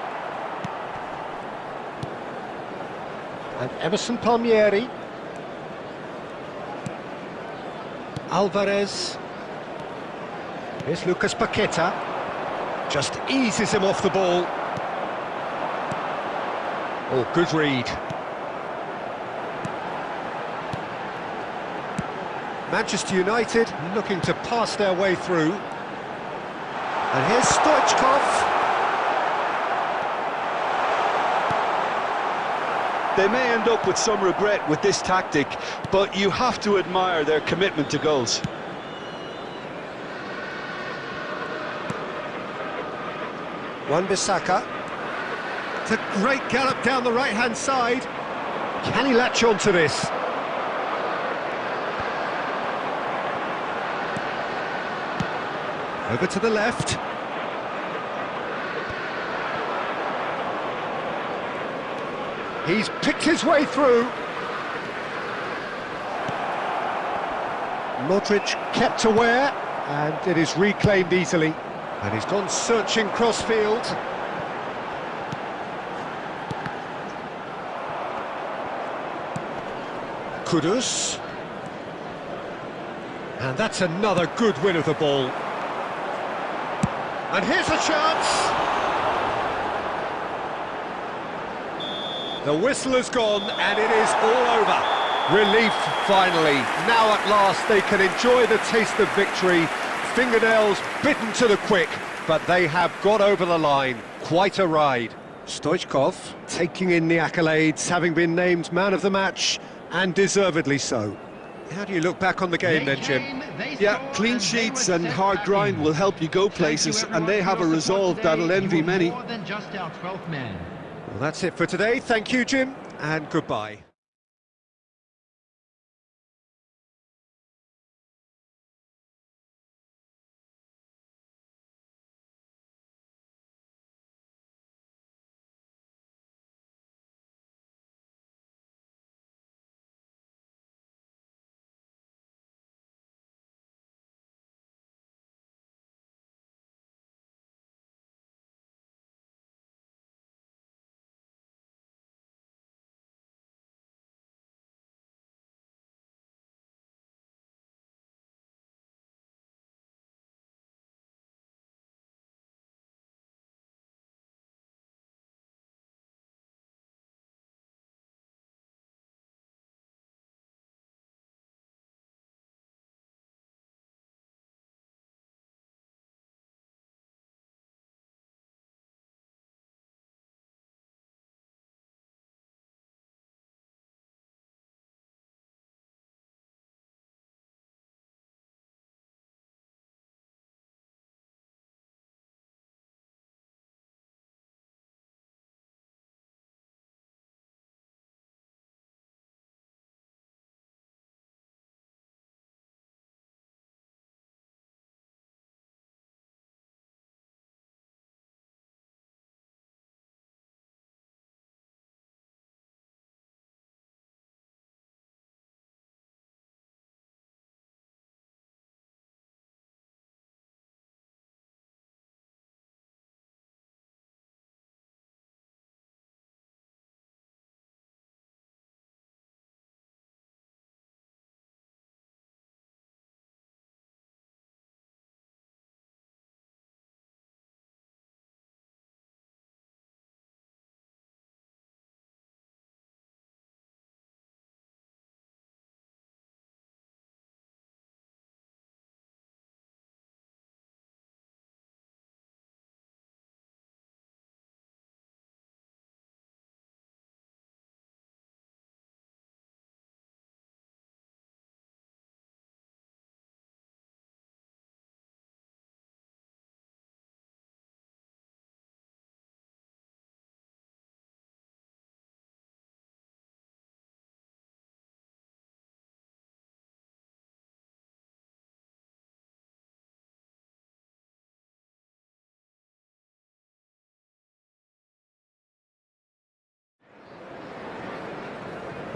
Speaker 1: And Emerson Palmieri. Alvarez. Here's Lucas Paqueta. Just eases him off the ball. Oh, good read. Manchester United looking to pass their way through. And here's Stoichkov.
Speaker 2: They may end up with some regret with this tactic, but you have to admire their commitment to goals.
Speaker 1: Wan-Bissaka. It's a great gallop down the right-hand side. Can he latch on to this? Over to the left. He's picked his way through. Modric kept aware, and it is reclaimed easily. And he's gone searching cross-field. Kudus. And that's another good win of the ball. And here's a chance. The whistle has gone and it is all over. Relief finally. Now at last they can enjoy the taste of victory. Fingernails bitten to the quick, but they have got over the line. Quite a ride. Stoichkov taking in the accolades, having been named man of the match, and deservedly so. How do you look back on the game then, Jim?
Speaker 2: Yeah, clean sheets and hard grind will help you go places, and they have a resolve that'll envy many.
Speaker 3: Well,
Speaker 1: that's it for today. Thank you, Jim, and goodbye.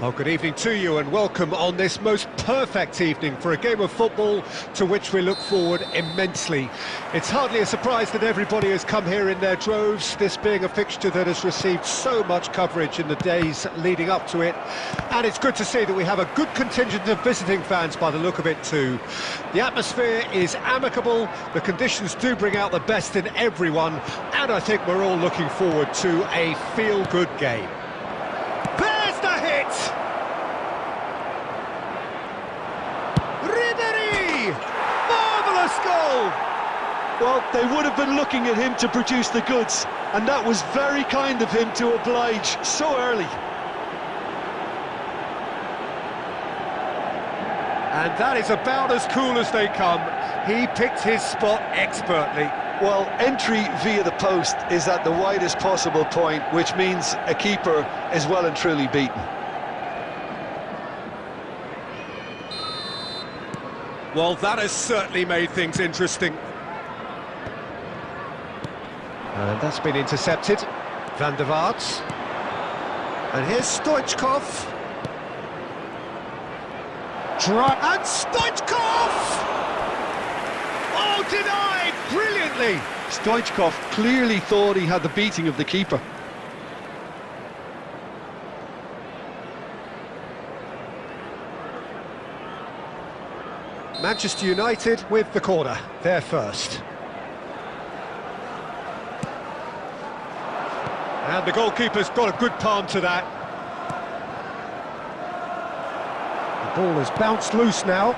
Speaker 1: Well, good evening to you and welcome on this most perfect evening for a game of football to which we look forward immensely. It's hardly a surprise that everybody has come here in their droves, this being a fixture that has received so much coverage in the days leading up to it. And it's good to see that we have a good contingent of visiting fans by the look of it too. The atmosphere is amicable, the conditions do bring out the best in everyone, and I think we're all looking forward to a feel-good game. There's the hit! Ribery! Marvellous goal!
Speaker 2: Well, they would have been looking at him to produce the goods, and that was very kind of him to oblige so early.
Speaker 1: And that is about as cool as they come. He picked his spot expertly.
Speaker 2: Well, entry via the post is at the widest possible point, which means a keeper is well and truly beaten.
Speaker 1: Well, that has certainly made things interesting. And that's been intercepted. Van der Vaart. And here's Stoichkov. And Stoichkov! Oh, denied! Brilliantly!
Speaker 2: Stoichkov clearly thought he had the beating of the keeper.
Speaker 1: Manchester United with the corner, they're first. And the goalkeeper's got a good palm to that. The ball has bounced loose now.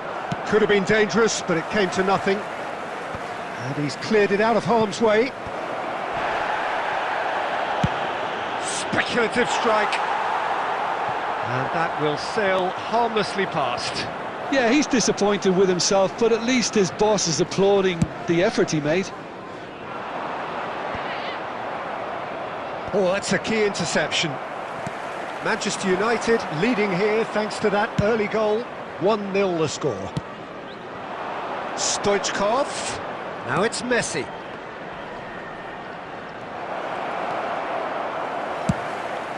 Speaker 1: Could have been dangerous, but it came to nothing. And he's cleared it out of harm's way. Speculative strike. And that will sail harmlessly past.
Speaker 2: Yeah, he's disappointed with himself, but at least his boss is applauding the effort he made.
Speaker 1: Oh, that's a key interception. Manchester United leading here thanks to that early goal. 1-0 the score. Stoichkov. Now it's Messi.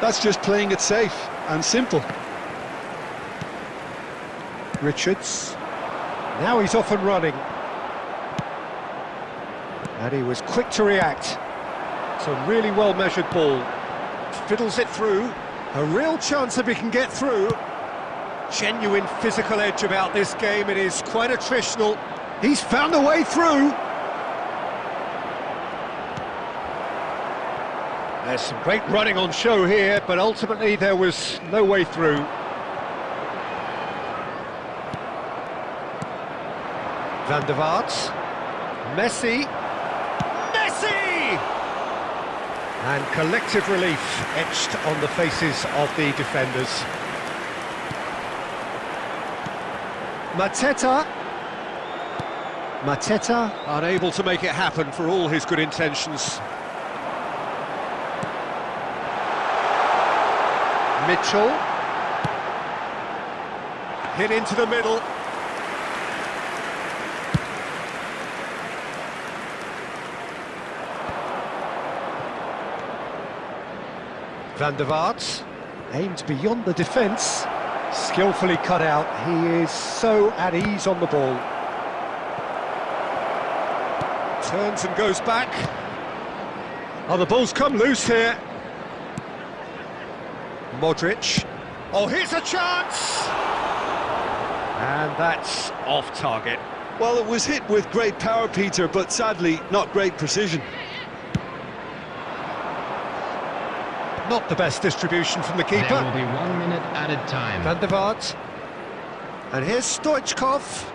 Speaker 2: That's just playing it safe and simple.
Speaker 1: Richards. Now he's off and running. And he was quick to react. It's a really well-measured ball. Fiddles it through. A real chance if he can get through. Genuine physical edge about this game. It is quite attritional. He's found a way through. There's some great running on show here, but ultimately there was no way through. Van der Vaart. Messi. Messi! And collective relief etched on the faces of the defenders. Mateta. Mateta unable to make it happen for all his good intentions. Mitchell. Hit into the middle. Van der Vaart, aimed beyond the defence, skillfully cut out. He is so at ease on the ball. Turns and goes back. Oh, the ball's come loose here. Modric. Oh, here's a chance! And that's off target.
Speaker 2: Well, it was hit with great power, Peter, but sadly not great precision.
Speaker 1: Not the best distribution from the keeper.
Speaker 3: There will be 1 minute added time.
Speaker 1: Van der Vaart. And here's Stoichkov.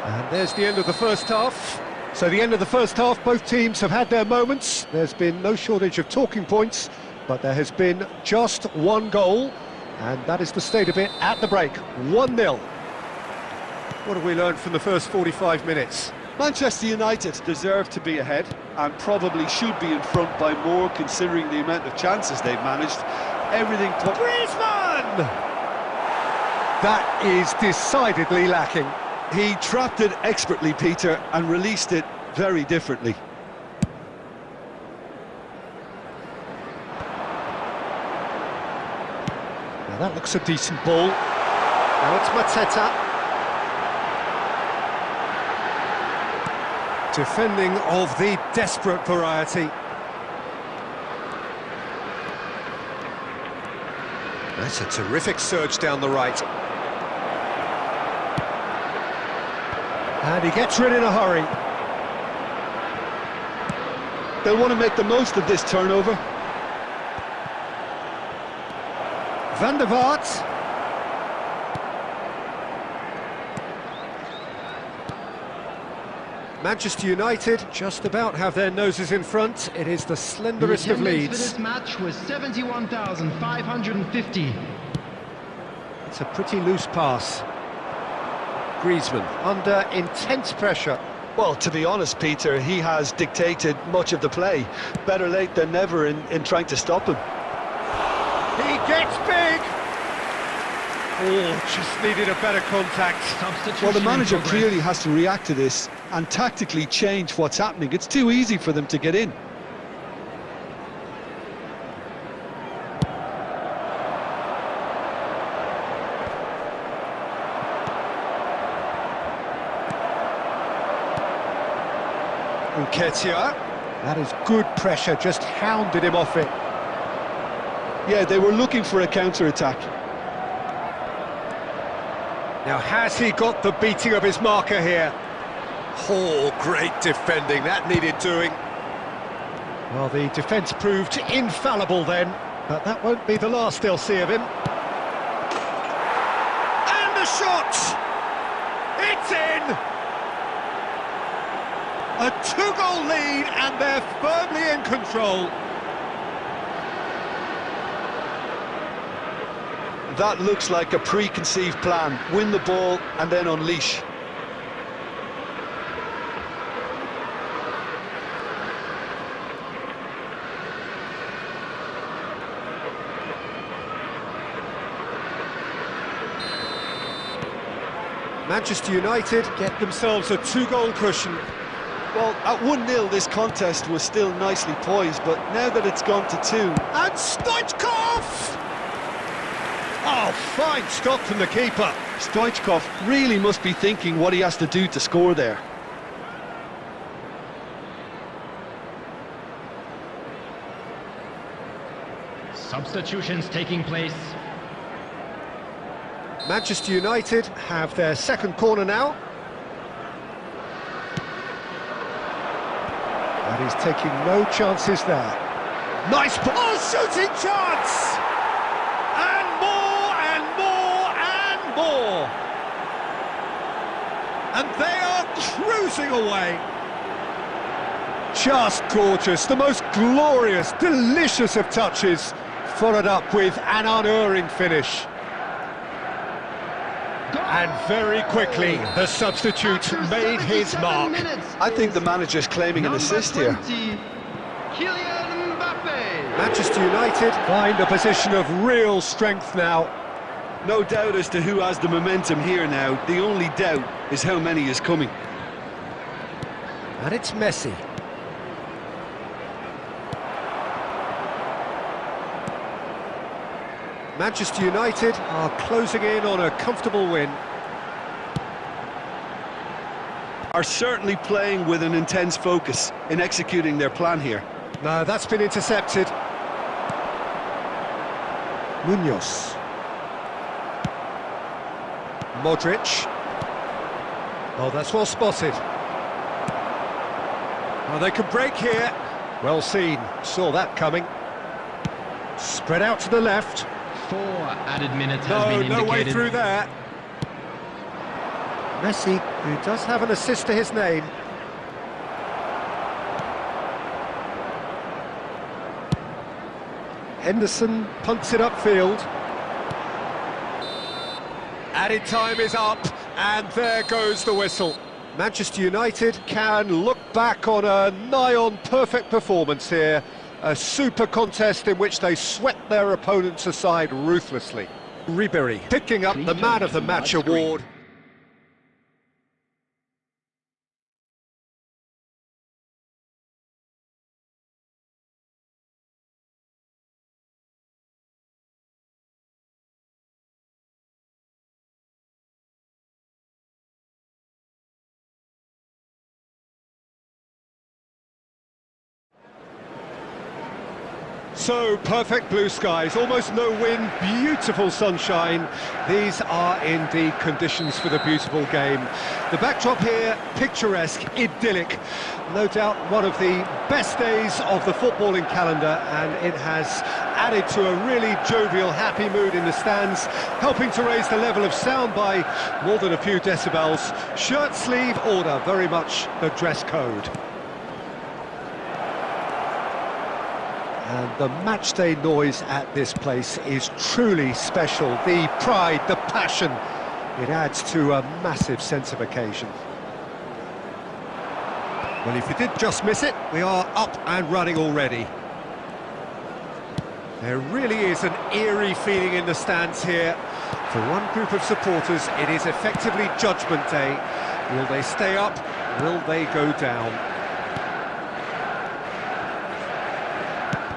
Speaker 1: And there's the end of the first half. So the end of the first half, both teams have had their moments. There's been no shortage of talking points, but there has been just one goal, and that is the state of it at the break. 1-0. What have we learned from the first 45 minutes?
Speaker 2: Manchester United deserve to be ahead and probably should be in front by more considering the amount of chances they've managed. Everything...
Speaker 1: Griezmann! That is decidedly lacking.
Speaker 2: He trapped it expertly, Peter, and released it very differently.
Speaker 1: That looks a decent ball. Now it's Mateta. Defending of the desperate variety. That's a terrific surge down the right. And he gets rid in a hurry.
Speaker 2: They'll want to make the most of this turnover.
Speaker 1: Van der Vaart. Manchester United just about have their noses in front. It is the slenderest of leads.
Speaker 3: For this match was 71,550.
Speaker 1: It's a pretty loose pass. Griezmann under intense pressure.
Speaker 2: Well, to be honest, Peter, he has dictated much of the play. Better late than never in trying to stop him.
Speaker 1: He gets big! Oh, just needed a better contact.
Speaker 2: Well, the manager clearly has to react to this and tactically change what's happening. It's too easy for them to get in.
Speaker 1: Nketiah. That is good pressure, just hounded him off it.
Speaker 2: Yeah, they were looking for a counter-attack.
Speaker 1: Now, has he got the beating of his marker here? Oh, great defending, that needed doing. Well, the defence proved infallible then, but that won't be the last they'll see of him. And a shot! It's in! A two-goal lead, and they're firmly in control.
Speaker 2: That looks like a preconceived plan. Win the ball and then unleash.
Speaker 1: Manchester United get themselves a two-goal cushion.
Speaker 2: Well, at 1-0 this contest was still nicely poised, but now that it's gone to 2...
Speaker 1: And Stoichkov! Oh, fine stop from the keeper.
Speaker 2: Stoichkov really must be thinking what he has to do to score there.
Speaker 3: Substitutions taking place.
Speaker 1: Manchester United have their second corner now. And he's taking no chances there. Nice ball! Oh, shooting chance! And more, and more, and more! And they are cruising away. Just gorgeous, the most glorious, delicious of touches, followed up with an unerring finish. And very quickly, the substitute made his mark.
Speaker 2: I think the manager's claiming an assist here.
Speaker 1: Manchester United find a position of real strength now.
Speaker 2: No doubt as to who has the momentum here now. The only doubt is how many is coming.
Speaker 1: And it's Messi. Manchester United are closing in on a comfortable win.
Speaker 2: Are certainly playing with an intense focus in executing their plan here.
Speaker 1: No, that's been intercepted. Munoz. Modric. Oh, that's well spotted. Oh, they could break here. Well seen, saw that coming. Spread out to the left.
Speaker 3: 4 added minutes has been indicated.
Speaker 1: No way through there. Messi, who does have an assist to his name. Henderson punts it upfield. Added time is up, and there goes the whistle. Manchester United can look back on a nigh-on perfect performance here. A super contest in which they swept their opponents aside ruthlessly. Ribéry picking up the Man of the Match award. So, perfect blue skies, almost no wind, beautiful sunshine. These are indeed conditions for the beautiful game. The backdrop here, picturesque, idyllic. No doubt one of the best days of the footballing calendar, and it has added to a really jovial, happy mood in the stands, helping to raise the level of sound by more than a few decibels. Shirt sleeve order, very much the dress code. And the matchday noise at this place is truly special. The pride, the passion, it adds to a massive sense of occasion. Well, if you did just miss it, we are up and running already. There really is an eerie feeling in the stands here. For one group of supporters, it is effectively Judgment Day. Will they stay up? Will they go down?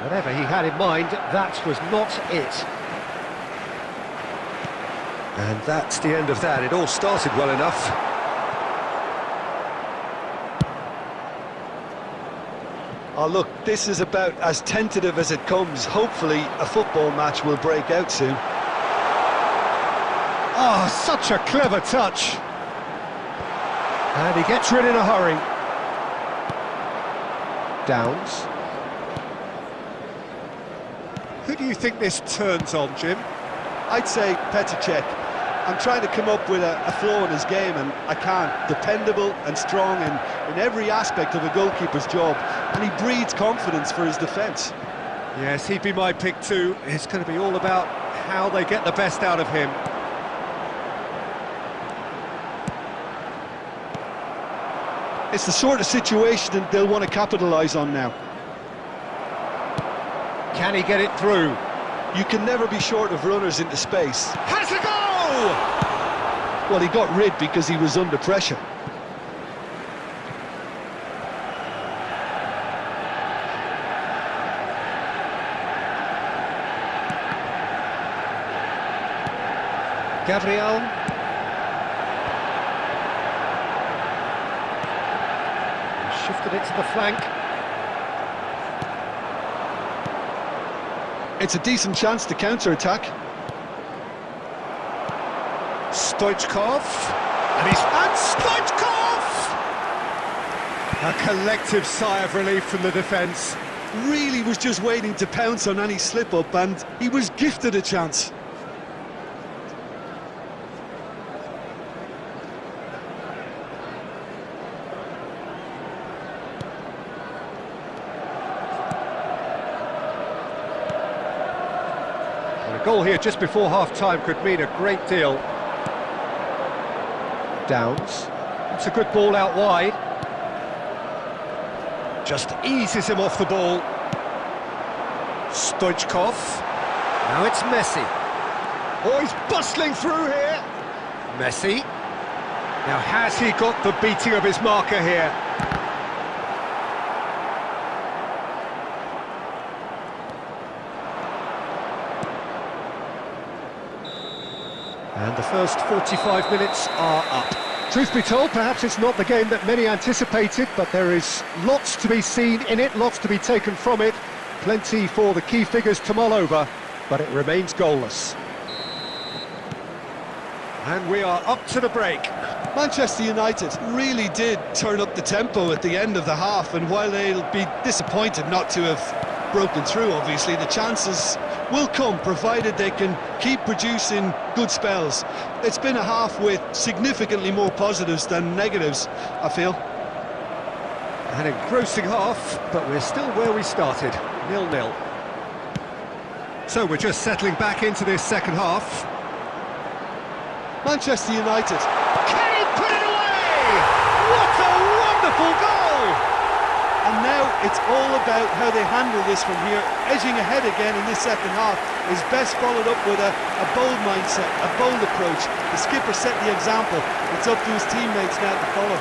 Speaker 1: Whatever he had in mind, that was not it. And that's the end of that. It all started well enough.
Speaker 2: Oh look, this is about as tentative as it comes. Hopefully a football match will break out soon.
Speaker 1: Oh, such a clever touch. And he gets rid in a hurry. Downs. Who do you think this turns on, Jim?
Speaker 2: I'd say Petr Cech. I'm trying to come up with a flaw in his game, and I can't. Dependable and strong in every aspect of a goalkeeper's job, and he breeds confidence for his defence.
Speaker 1: Yes, he'd be my pick too. It's going to be all about how they get the best out of him.
Speaker 2: It's the sort of situation that they'll want to capitalise on now.
Speaker 1: Can he get it through?
Speaker 2: You can never be short of runners into space.
Speaker 1: Has a goal!
Speaker 2: Well, he got rid because he was under pressure.
Speaker 1: Gabriel. Shifted it to the flank.
Speaker 2: It's a decent chance to counter-attack.
Speaker 1: Stoichkov. And Stoichkov! A collective sigh of relief from the defence.
Speaker 2: Really was just waiting to pounce on any slip-up, and he was gifted a chance.
Speaker 1: A goal here just before half-time could mean a great deal. Downs. It's a good ball out wide. Just eases him off the ball. Stoichkov. Now it's Messi. Oh, he's bustling through here. Messi. Now has he got the beating of his marker here? And the first 45 minutes are up. Truth be told, perhaps it's not the game that many anticipated, but there is lots to be seen in it, lots to be taken from it. Plenty for the key figures to mull over, but it remains goalless. And we are up to the break.
Speaker 2: Manchester United really did turn up the tempo at the end of the half, and while they'll be disappointed not to have broken through, obviously, the chances will come, provided they can keep producing good spells. It's been a half with significantly more positives than negatives, I feel.
Speaker 1: An engrossing half, but we're still where we started, 0-0. So we're just settling back into this second half.
Speaker 2: Manchester United.
Speaker 1: Can he put it away? What a wonderful goal!
Speaker 2: And now it's all about how they handle this from here. Edging ahead again in this second half is best followed up with a bold mindset, a bold approach. The skipper set the example. It's up to his teammates now to follow.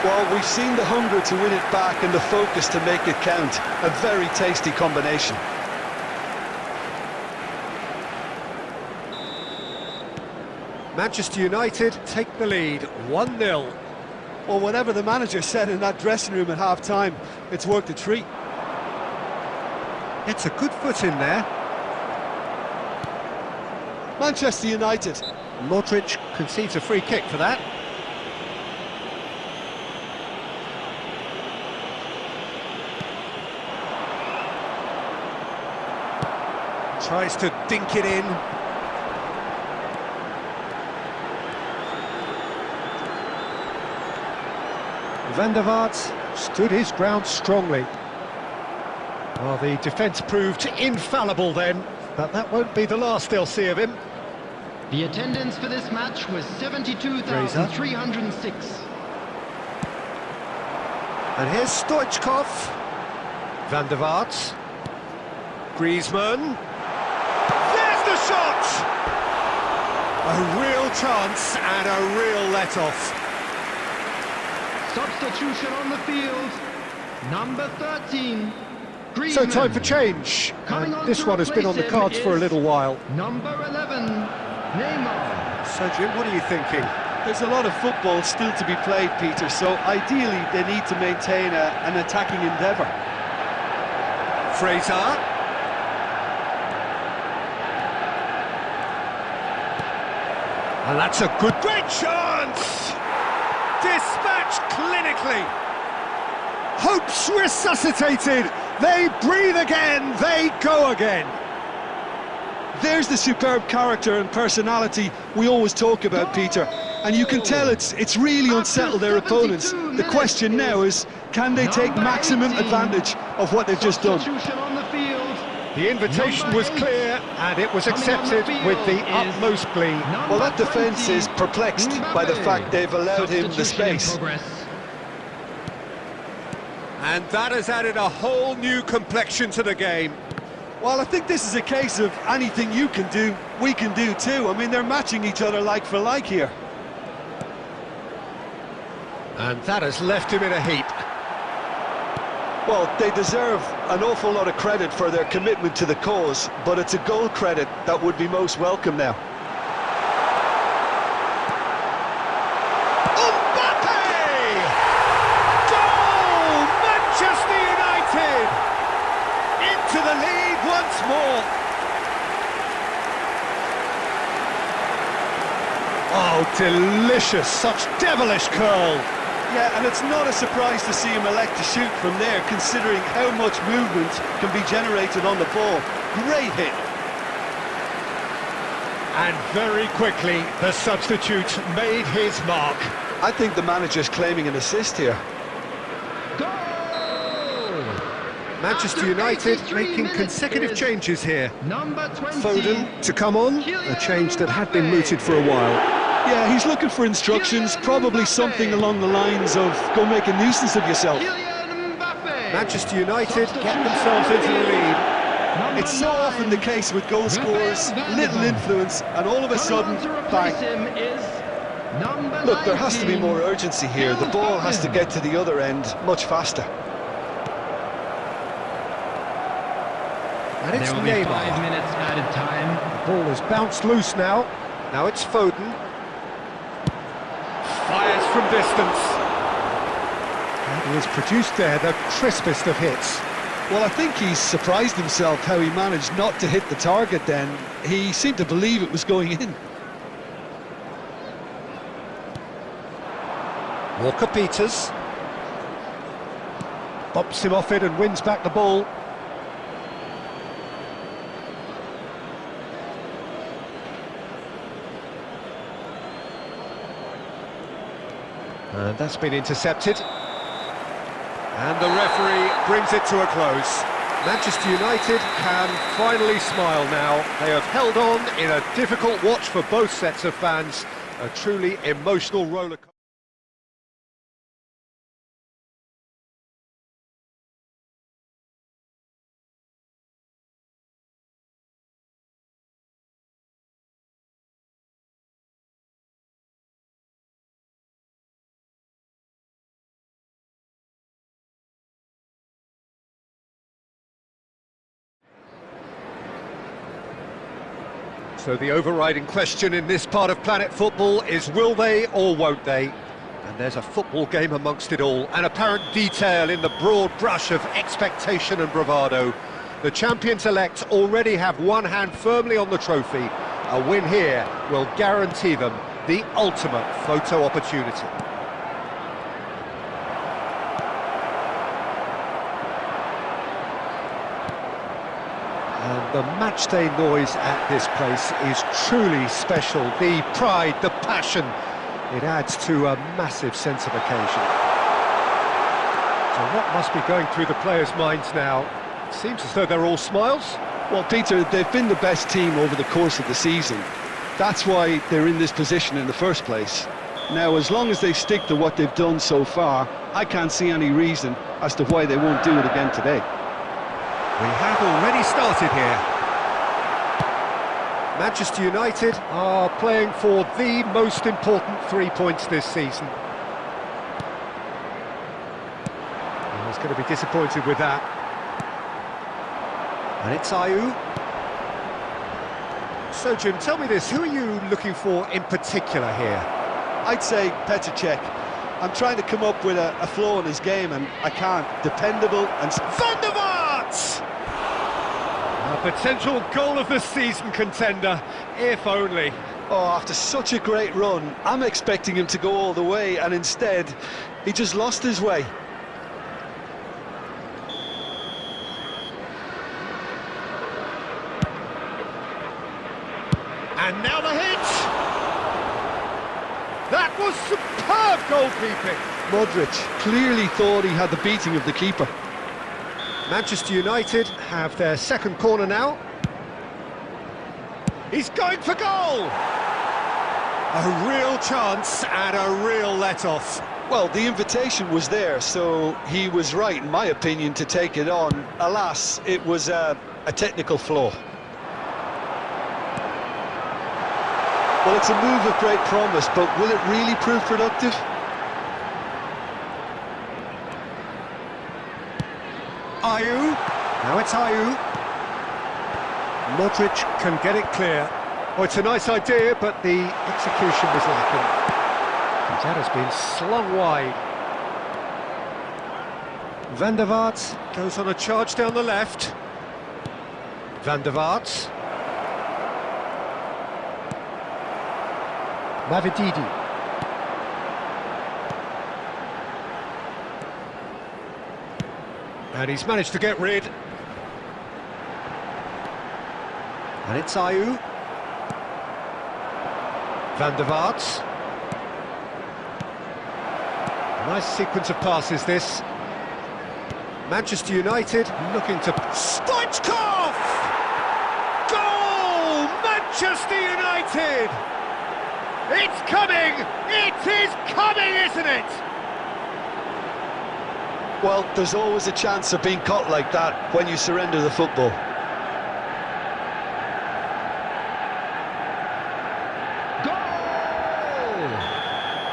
Speaker 2: Well, we've seen the hunger to win it back and the focus to make it count. A very tasty combination.
Speaker 1: Manchester United take the lead, 1-0.
Speaker 2: Well, whatever the manager said in that dressing room at half-time, it's worked a treat.
Speaker 1: Gets a good foot in there.
Speaker 2: Manchester United.
Speaker 1: Modric concedes a free kick for that. Tries to dink it in. Van der Vaart stood his ground strongly. Well, the defence proved infallible then, but that won't be the last they'll see of him.
Speaker 3: The attendance for this match was 72,306.
Speaker 1: And here's Stoichkov. Van der Vaart. Griezmann. There's the shot! A real chance and a real let-off.
Speaker 3: Substitution on the field. Number 13. Griezmann.
Speaker 1: So time for change. And this one has been on the cards for a little while.
Speaker 3: Number 11. Neymar.
Speaker 1: So Jim, what are you thinking?
Speaker 2: There's a lot of football still to be played, Peter, so ideally they need to maintain an attacking endeavour.
Speaker 1: Fraser. And that's a great chance! Dispatched clinically. Hopes resuscitated. They breathe again, they go again.
Speaker 2: There's the superb character and personality we always talk about, Peter, and you can tell it's really unsettled their opponents. The question now is, can they take maximum advantage of what they've just done?
Speaker 1: The invitation was clear and it was accepted with the utmost glee.
Speaker 2: Well, that defence is perplexed by the fact they've allowed him the space.
Speaker 1: And that has added a whole new complexion to the game.
Speaker 2: Well, I think this is a case of anything you can do, we can do too. I mean, they're matching each other like for like here.
Speaker 1: And that has left him in a heap.
Speaker 2: Well, they deserve an awful lot of credit for their commitment to the cause, but it's a goal credit that would be most welcome now.
Speaker 1: To the lead once more. Oh, delicious, such devilish curl.
Speaker 2: Yeah, and it's not a surprise to see him elect to shoot from there, considering how much movement can be generated on the ball. Great hit.
Speaker 1: And very quickly, the substitute made his mark.
Speaker 2: I think the manager's claiming an assist here.
Speaker 1: Manchester United making consecutive changes here.
Speaker 3: Number 20.
Speaker 1: Foden to come on, a change that had been mooted for a while.
Speaker 2: Yeah, he's looking for instructions, probably something along the lines of, go make a nuisance of yourself.
Speaker 1: Manchester United get themselves into the lead.
Speaker 2: It's so often the case with goal scorers, little influence, and all of a sudden, bang. Look, there has to be more urgency here. The ball has to get to the other end much faster.
Speaker 1: And it's
Speaker 3: There will be
Speaker 1: Neymar.
Speaker 3: 5 minutes added time.
Speaker 1: The ball has bounced loose now. Now it's Foden. Fires from distance. And he has produced there the crispest of hits.
Speaker 2: Well, I think he's surprised himself how he managed not to hit the target then. He seemed to believe it was going in.
Speaker 1: Walker-Peters. Bops him off it and wins back the ball. And that's been intercepted. And the referee brings it to a close. Manchester United can finally smile now. They have held on in a difficult watch for both sets of fans. A truly emotional rollercoaster. So the overriding question in this part of Planet Football is, will they or won't they? And there's a football game amongst it all, an apparent detail in the broad brush of expectation and bravado. The champions-elect already have one hand firmly on the trophy. A win here will guarantee them the ultimate photo opportunity. And the matchday noise at this place is truly special. The pride, the passion, it adds to a massive sense of occasion. So what must be going through the players' minds now? It seems as though they're all smiles.
Speaker 2: Well, Peter, they've been the best team over the course of the season. That's why they're in this position in the first place. Now, as long as they stick to what they've done so far, I can't see any reason as to why they won't do it again today.
Speaker 1: We have already started here. Manchester United are playing for the most important 3 points this season. I was going to be disappointed with that. And it's Ayew. So, Jim, tell me this, who are you looking for in particular here?
Speaker 2: I'd say Petr Cech. I'm trying to come up with a flaw in his game, and I can't. Dependable and...
Speaker 1: Van der Vaart! A potential goal of the season contender, if only.
Speaker 2: Oh, after such a great run, I'm expecting him to go all the way, and instead, he just lost his way.
Speaker 1: And now the hit! That was superb goalkeeping!
Speaker 2: Modric clearly thought he had the beating of the keeper.
Speaker 1: Manchester United have their second corner now. He's going for goal! A real chance and a real let-off.
Speaker 2: Well, the invitation was there, so he was right, in my opinion, to take it on. Alas, it was a technical flaw. Well, it's a move of great promise, but will it really prove productive?
Speaker 1: Ayew, now it's Ayew. Modric can get it clear. Oh, it's a nice idea, but the execution was lacking. And that has been slung wide. Van der Vaart goes on a charge down the left. Van der Vaart. Mavididi. And he's managed to get rid. And it's Ayew. Van der Vaart. Nice sequence of passes, this. Manchester United looking to... Stoichkov! Goal! Manchester United! It's coming! It is coming, isn't it?
Speaker 2: Well, there's always a chance of being caught like that when you surrender the football.
Speaker 3: Goal!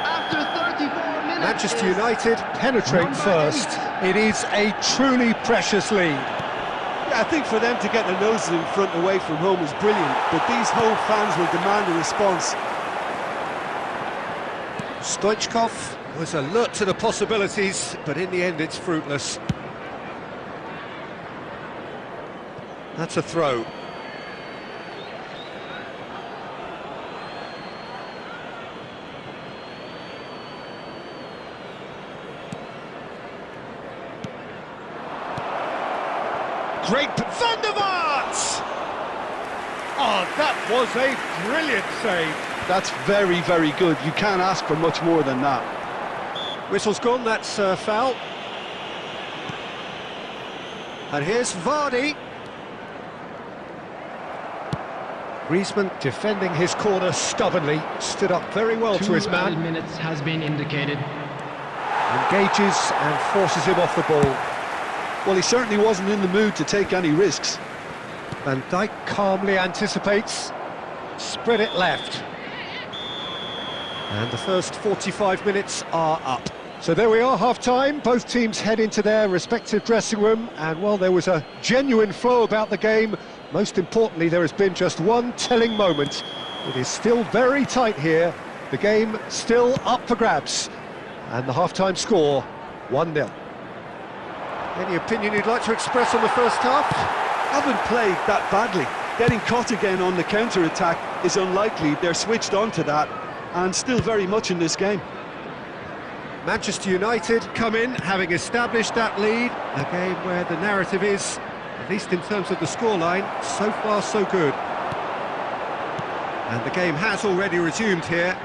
Speaker 3: After 34 minutes...
Speaker 1: Manchester United penetrate first. It is a truly precious lead.
Speaker 2: Yeah, I think for them to get their noses in front away from home is brilliant, but these home fans will demand a response.
Speaker 1: Stoichkov was alert to the possibilities, but in the end it's fruitless. That's a throw. Great Van der Vaart! Oh, that was a brilliant save.
Speaker 2: That's very, very good. You can't ask for much more than that.
Speaker 1: Whistle's gone, that's foul. And here's Vardy. Griezmann defending his corner stubbornly, stood up very well to his man.
Speaker 3: 2 minutes has been indicated.
Speaker 1: Engages and forces him off the ball.
Speaker 2: Well, he certainly wasn't in the mood to take any risks.
Speaker 1: Van Dijk calmly anticipates. Spread it left. And the first 45 minutes are up. So there we are, half-time. Both teams head into their respective dressing room. And, well, there was a genuine flow about the game. Most importantly, there has been just one telling moment. It is still very tight here. The game still up for grabs. And the half-time score, 1-0. Any opinion you'd like to express on the first half?
Speaker 2: haven't played that badly. Getting caught again on the counter-attack is unlikely. They're switched on to that and still very much in this game.
Speaker 1: Manchester United come in, having established that lead. A game where the narrative is, at least in terms of the scoreline, so far so good. And the game has already resumed here.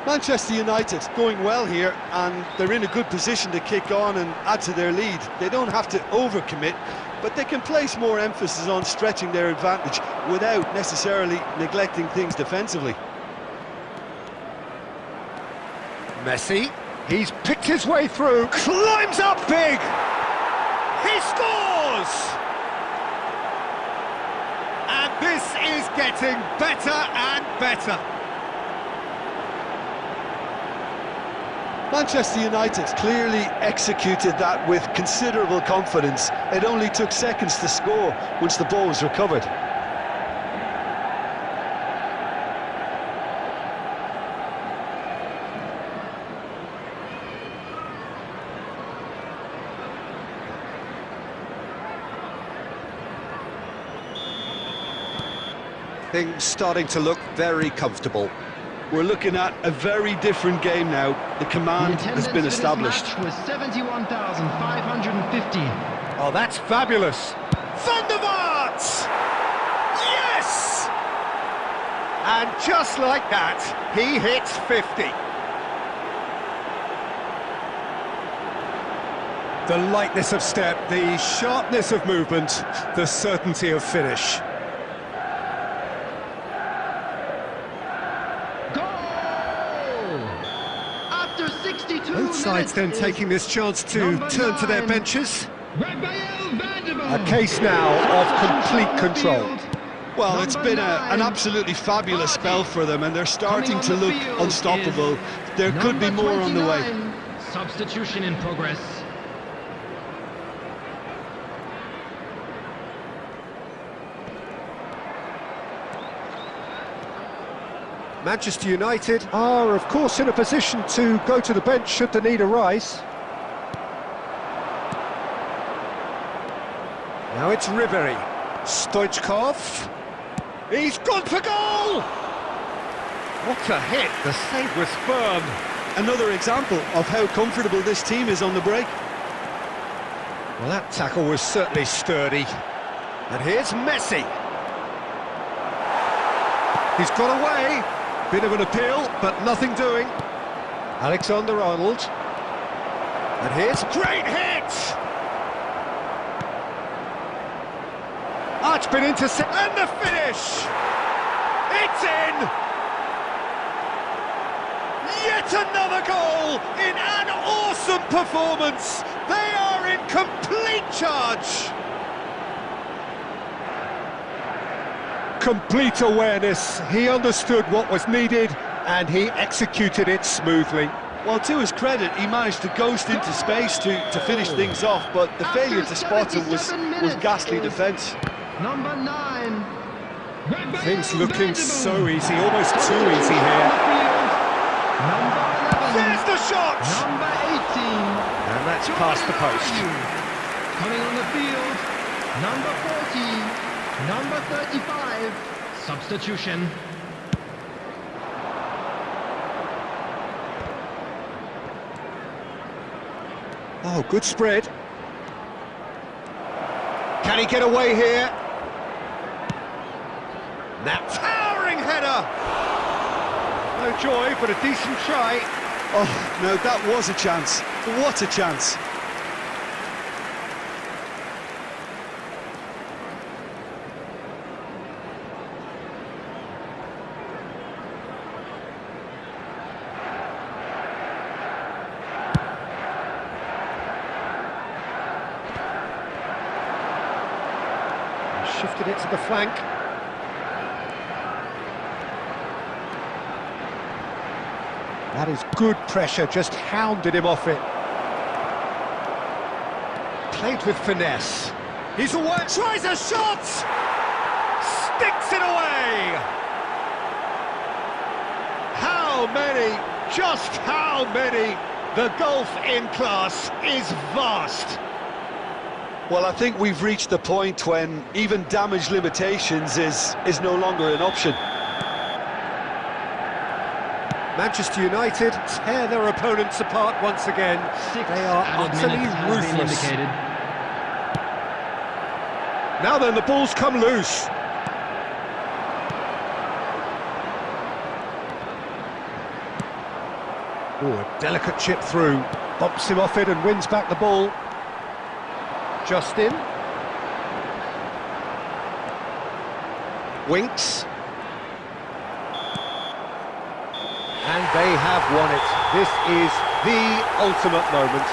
Speaker 2: Manchester United going well here, and they're in a good position to kick on and add to their lead. They don't have to overcommit, but they can place more emphasis on stretching their advantage without necessarily neglecting things defensively.
Speaker 1: Messi, he's picked his way through, climbs up big! He scores! And this is getting better and better.
Speaker 2: Manchester United clearly executed that with considerable confidence. It only took seconds to score once the ball was recovered.
Speaker 1: Things starting to look very comfortable.
Speaker 2: We're looking at a very different game now. The command has been established.
Speaker 3: The attendance for this match was 71,550.
Speaker 1: Oh, that's fabulous. Van der Vaart! Yes! And just like that, he hits 50. The lightness of step, the sharpness of movement, the certainty of finish. Both sides then taking this chance to turn to their benches. A case now of complete control.
Speaker 2: Well, it's been an absolutely fabulous spell for them, and they're starting to look unstoppable. There could be more on the way.
Speaker 3: Substitution in progress.
Speaker 1: Manchester United are, of course, in a position to go to the bench should the need arise. Now it's Ribery. Stoichkov. He's gone for goal! What a hit! The save was firm.
Speaker 2: Another example of how comfortable this team is on the break.
Speaker 1: Well, that tackle was certainly sturdy. And here's Messi. He's got away. Bit of an appeal, but nothing doing. Alexander-Arnold. And here's great hit! It's been intercepted, and the finish! It's in! Yet another goal in an awesome performance! They are in complete charge! Complete awareness, he understood what was needed and he executed it smoothly.
Speaker 2: Well, to his credit, he managed to ghost into space to finish things off, but the failure to spot him was ghastly defence.
Speaker 3: Number 9.
Speaker 1: Things looking so easy, almost too easy here.
Speaker 3: Number 11.
Speaker 1: There's the shot!
Speaker 3: Number 18.
Speaker 1: And that's past the post.
Speaker 3: Coming on the field, number 40. Number 35, substitution.
Speaker 1: Oh, good spread. Can he get away here? That towering header! No joy, but a decent try.
Speaker 2: Oh, no, that was a chance. What a chance.
Speaker 1: Shifted it to the flank. That is good pressure, just hounded him off it. Played with finesse. He's away, tries a shot! Sticks it away! How many, just how many? The gulf in class is vast.
Speaker 2: Well, I think we've reached the point when even damage limitations is no longer an option.
Speaker 1: Manchester United tear their opponents apart once again. They are utterly ruthless. Now then, the ball's come loose. Oh, a delicate chip through. Bumps him off it and wins back the ball. Justin. Winks. And they have won it. This is the ultimate moment.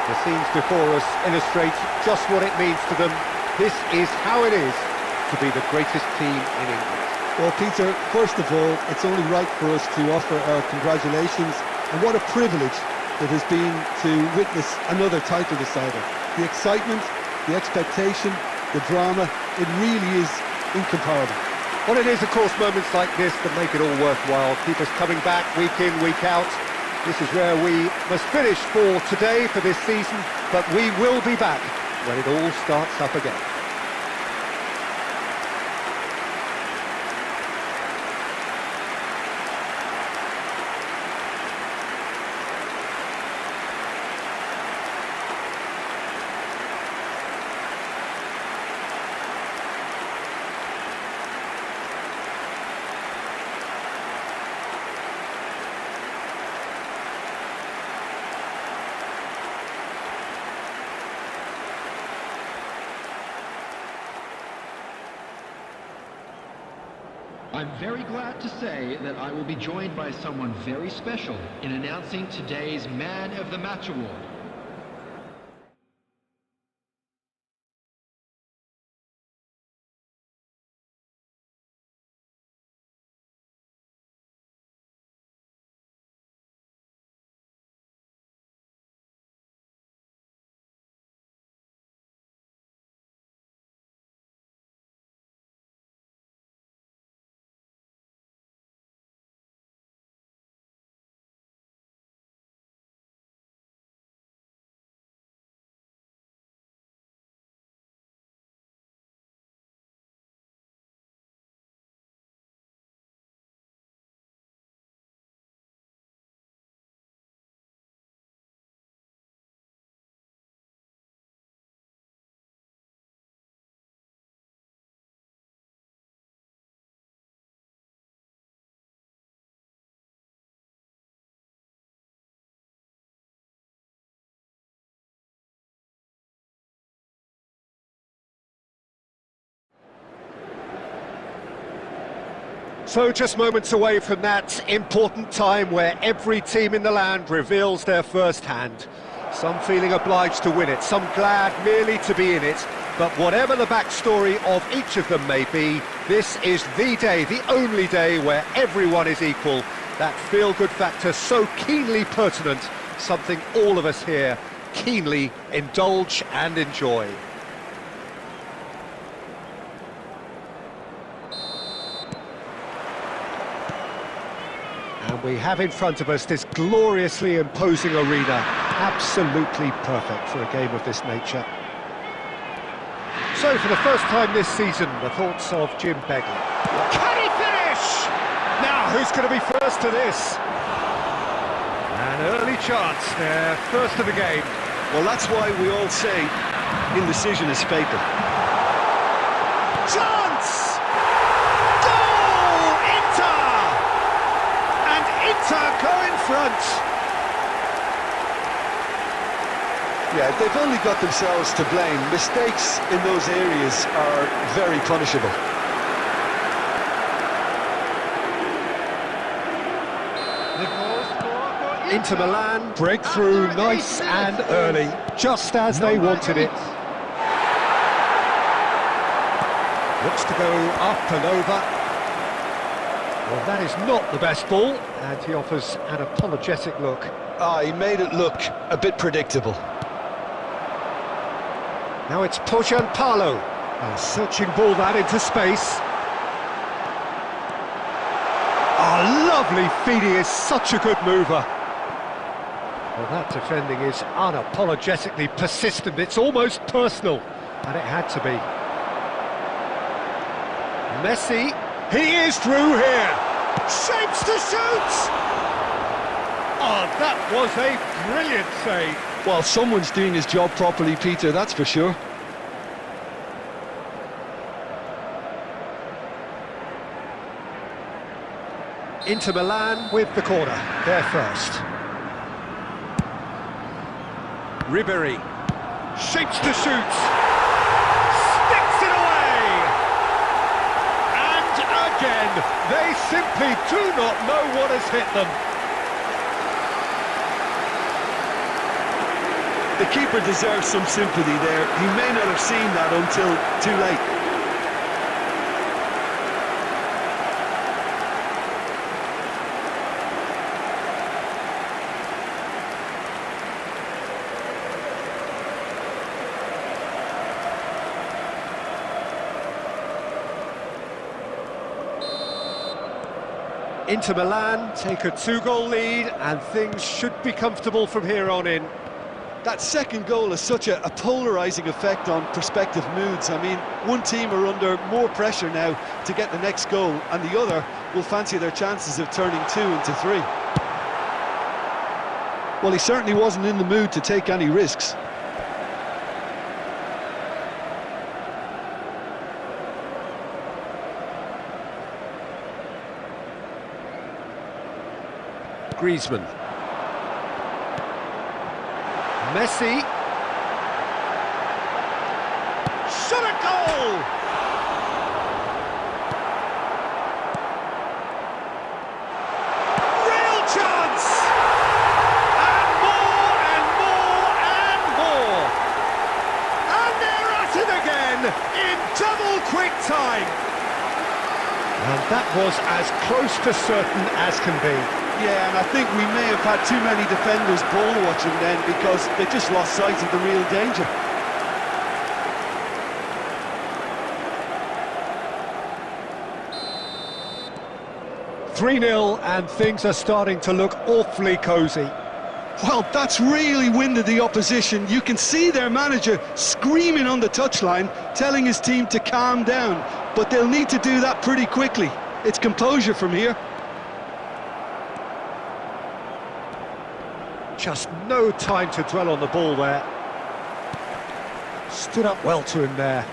Speaker 1: The scenes before us illustrate just what it means to them. This is how it is to be the greatest team in England.
Speaker 4: Well, Peter, first of all, it's only right for us to offer our congratulations, and what a privilege it has been to witness another title decider. The excitement, the expectation, the drama, it really is incomparable.
Speaker 1: Well, it is, of course, moments like this that make it all worthwhile, keep us coming back week in, week out. This is where we must finish for today, for this season, but we will be back when it all starts up again.
Speaker 3: I'm very glad to say that I will be joined by someone very special in announcing today's Man of the Match award.
Speaker 1: So just moments away from that important time where every team in the land reveals their first hand. Some feeling obliged to win it, some glad merely to be in it. But whatever the backstory of each of them may be, this is the day, the only day where everyone is equal. That feel-good factor so keenly pertinent, something all of us here keenly indulge and enjoy. And we have in front of us this gloriously imposing arena, absolutely perfect for a game of this nature. So for the first time this season, the thoughts of Jim Begley. Can he finish? Now, who's going to be first to this? An early chance there, first of the game.
Speaker 2: Well, that's why we all say indecision is fatal.
Speaker 1: Chance! Goal! Inter! And Inter go in front.
Speaker 2: Yeah, they've only got themselves to blame. Mistakes in those areas are very punishable.
Speaker 1: Inter Milan, breakthrough, nice and early, just as they wanted it. Looks to go up and over. Well, that is not the best ball, and he offers an apologetic look.
Speaker 2: He made it look a bit predictable.
Speaker 1: Now it's Pojanpalo, a searching ball that into space. Oh, lovely feed, he is such a good mover. Well, that defending is unapologetically persistent, it's almost personal. And it had to be. Messi, he is through here. Shapes to shoot! Oh, that was a brilliant save.
Speaker 2: Well, someone's doing his job properly, Peter, that's for sure.
Speaker 1: Inter Milan with the corner, there first. Ribéry, shapes to shoot, sticks it away! And again, they simply do not know what has hit them.
Speaker 2: The keeper deserves some sympathy there. He may not have seen that until too late.
Speaker 1: Inter Milan take a 2-goal lead and things should be comfortable from here on in.
Speaker 2: That second goal has such a polarising effect on prospective moods. I mean, one team are under more pressure now to get the next goal, and the other will fancy their chances of turning 2 into 3. Well, he certainly wasn't in the mood to take any risks.
Speaker 1: Griezmann. Messi. Shot a goal! Real chance! And more and more and more! And they're at it again in double quick time! And that was as close to certain as can be.
Speaker 2: Yeah, and I think we may have had too many defenders ball watching then because they just lost sight of the real danger.
Speaker 1: (3-0) and things are starting to look awfully cosy.
Speaker 2: Well, that's really winded the opposition. You can see their manager screaming on the touchline, telling his team to calm down, but they'll need to do that pretty quickly. It's composure from here.
Speaker 1: Just no time to dwell on the ball there. Stood up well to him there.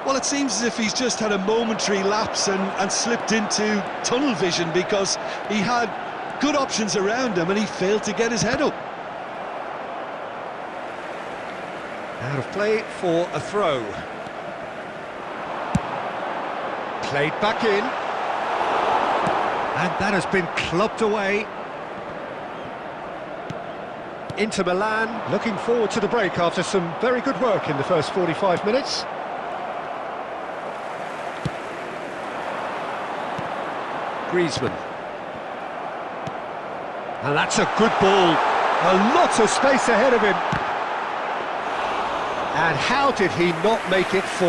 Speaker 2: Well, it seems as if he's just had a momentary lapse and slipped into tunnel vision because he had good options around him and he failed to get his head up.
Speaker 1: Out of play for a throw. Played back in. And that has been clubbed away. Inter Milan looking forward to the break after some very good work in the first 45 minutes. Griezmann. And that's a good ball. A lot of space ahead of him. And how did he not make it 4?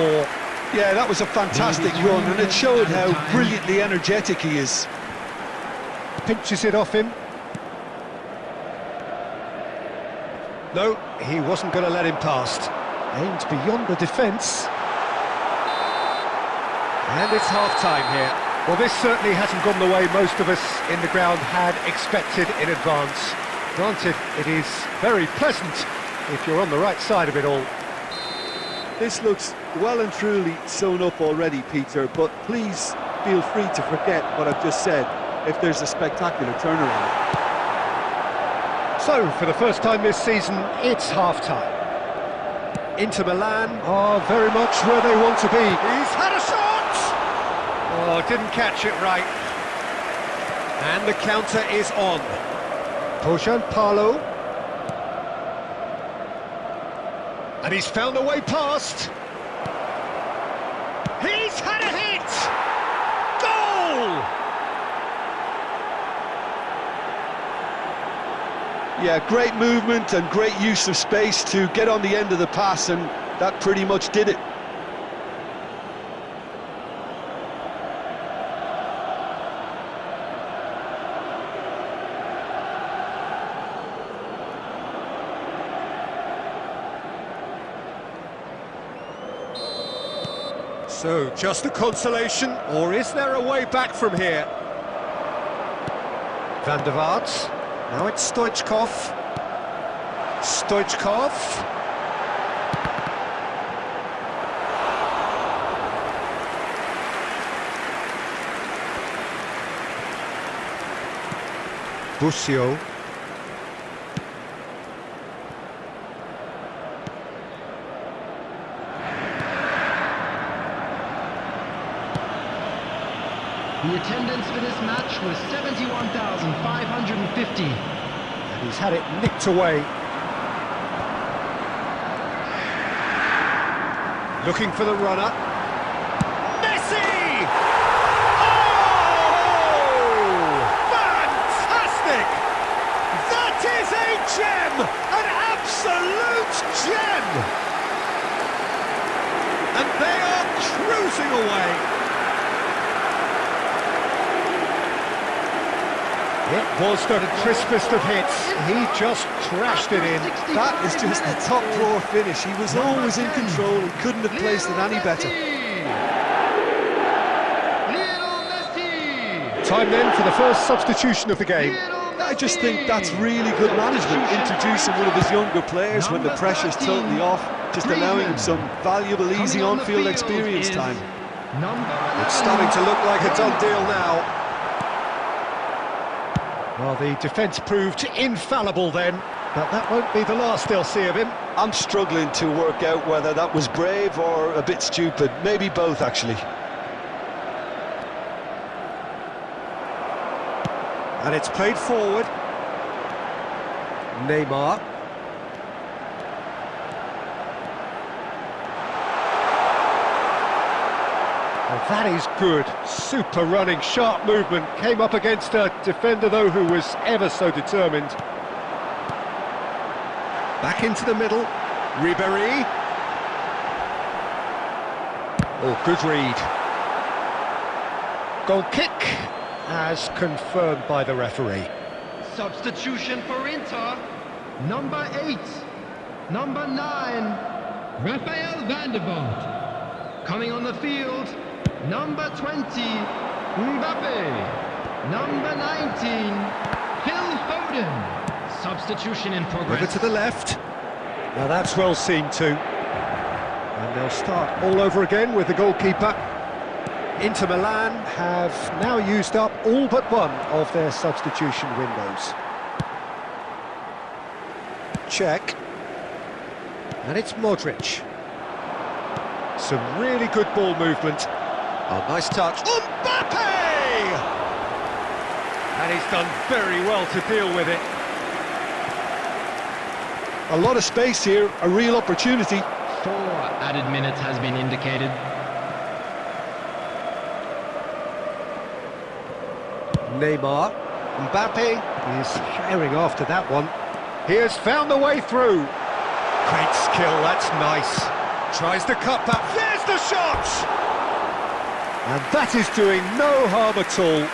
Speaker 2: Yeah, that was a fantastic run and it showed how brilliantly energetic he is.
Speaker 1: Pinches it off him. No, he wasn't going to let him past. Aimed beyond the defence. And it's half-time here. Well, this certainly hasn't gone the way most of us in the ground had expected in advance. Granted, it is very pleasant if you're on the right side of it all.
Speaker 2: This looks well and truly sewn up already, Peter, but please feel free to forget what I've just said if there's a spectacular turnaround.
Speaker 1: So, for the first time this season, it's half-time. Inter Milan are very much where they want to be. He's had a shot! Oh, didn't catch it right. And the counter is on. Paulo. And he's found a way past. He's had a hit! Goal!
Speaker 2: Yeah, great movement and great use of space to get on the end of the pass, and that pretty much did it.
Speaker 1: So, just a consolation, or is there a way back from here? Van der Vaart. Now it's Stoichkov. Stoichkov. Busio.
Speaker 3: The attendance for this match was 71,550.
Speaker 1: And he's had it nicked away. Looking for the runner. Messi! Oh! Fantastic! That is a gem! An absolute gem! And they are cruising away. It was the crispest of hits. He just crashed it in.
Speaker 2: That is just a top drawer finish. He was always in control and couldn't have placed it any better.
Speaker 1: Time then for the first substitution of the game.
Speaker 2: I just think that's really good management, introducing one of his younger players when the pressure's totally off, just allowing him some valuable, easy on-field experience time.
Speaker 1: It's starting to look like a done deal now. Well, the defence proved infallible then, but that won't be the last they'll see of him.
Speaker 2: I'm struggling to work out whether that was brave or a bit stupid. Maybe both, actually.
Speaker 1: And it's played forward. Neymar. Well, that is good. Super running, sharp movement. Came up against a defender, though, who was ever so determined. Back into the middle. Ribéry. Oh, good read. Goal kick, as confirmed by the referee.
Speaker 3: Substitution for Inter. Number 8. Number 9. Raphael van der Vaart. Coming on the field. Number 20, Mbappe. Number 19, Phil Foden. Substitution in progress.
Speaker 1: Over to the left. Now that's well seen too. And they'll start all over again with the goalkeeper. Inter Milan have now used up all but one of their substitution windows. Check. And it's Modric. Some really good ball movement. Oh, nice touch. Mbappe! And he's done very well to deal with it.
Speaker 2: A lot of space here, a real opportunity.
Speaker 3: 4 added minutes has been indicated.
Speaker 1: Neymar. Mbappe is firing after that one. He has found the way through. Great skill, that's nice. Tries to cut back. There's the shot! And that is doing no harm at all.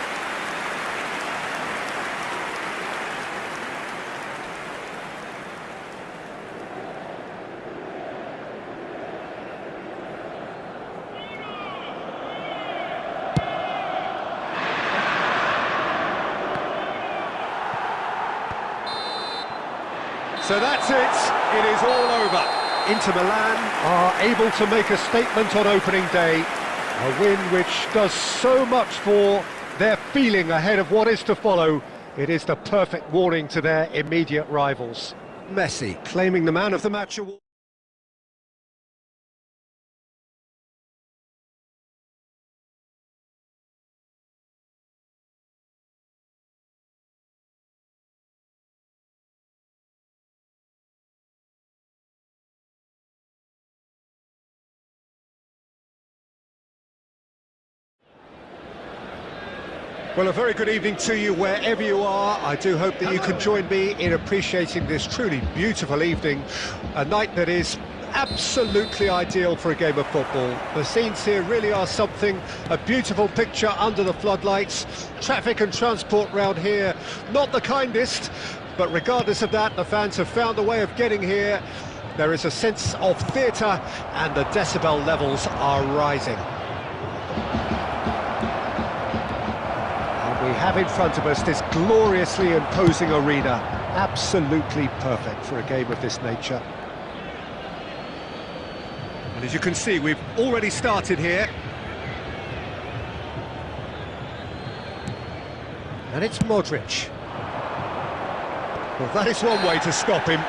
Speaker 1: So that's it. It is all over. Inter Milan are able to make a statement on opening day. A win which does so much for their feeling ahead of what is to follow. It is the perfect warning to their immediate rivals. Messi claiming the man of the match award. Well, a very good evening to you wherever you are. I do hope that you can join me in appreciating this truly beautiful evening, a night that is absolutely ideal for a game of football. The scenes here really are something, a beautiful picture under the floodlights. Traffic and transport round here, not the kindest, but regardless of that, the fans have found a way of getting here. There is a sense of theatre and the decibel levels are rising. We have in front of us this gloriously imposing arena. Absolutely perfect for a game of this nature. And as you can see, we've already started here. And it's Modric. Well, that is one way to stop him.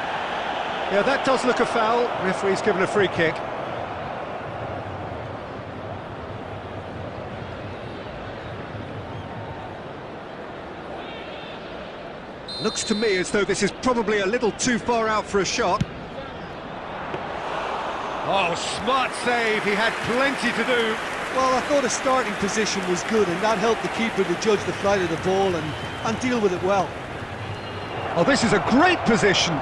Speaker 1: Yeah, that does look a foul. Referee's given a free kick. Looks to me as though this is probably a little too far out for a shot. Oh, smart save. He had plenty to do.
Speaker 2: Well, I thought his starting position was good, and that helped the keeper to judge the flight of the ball and deal with it well.
Speaker 1: Oh, this is a great position.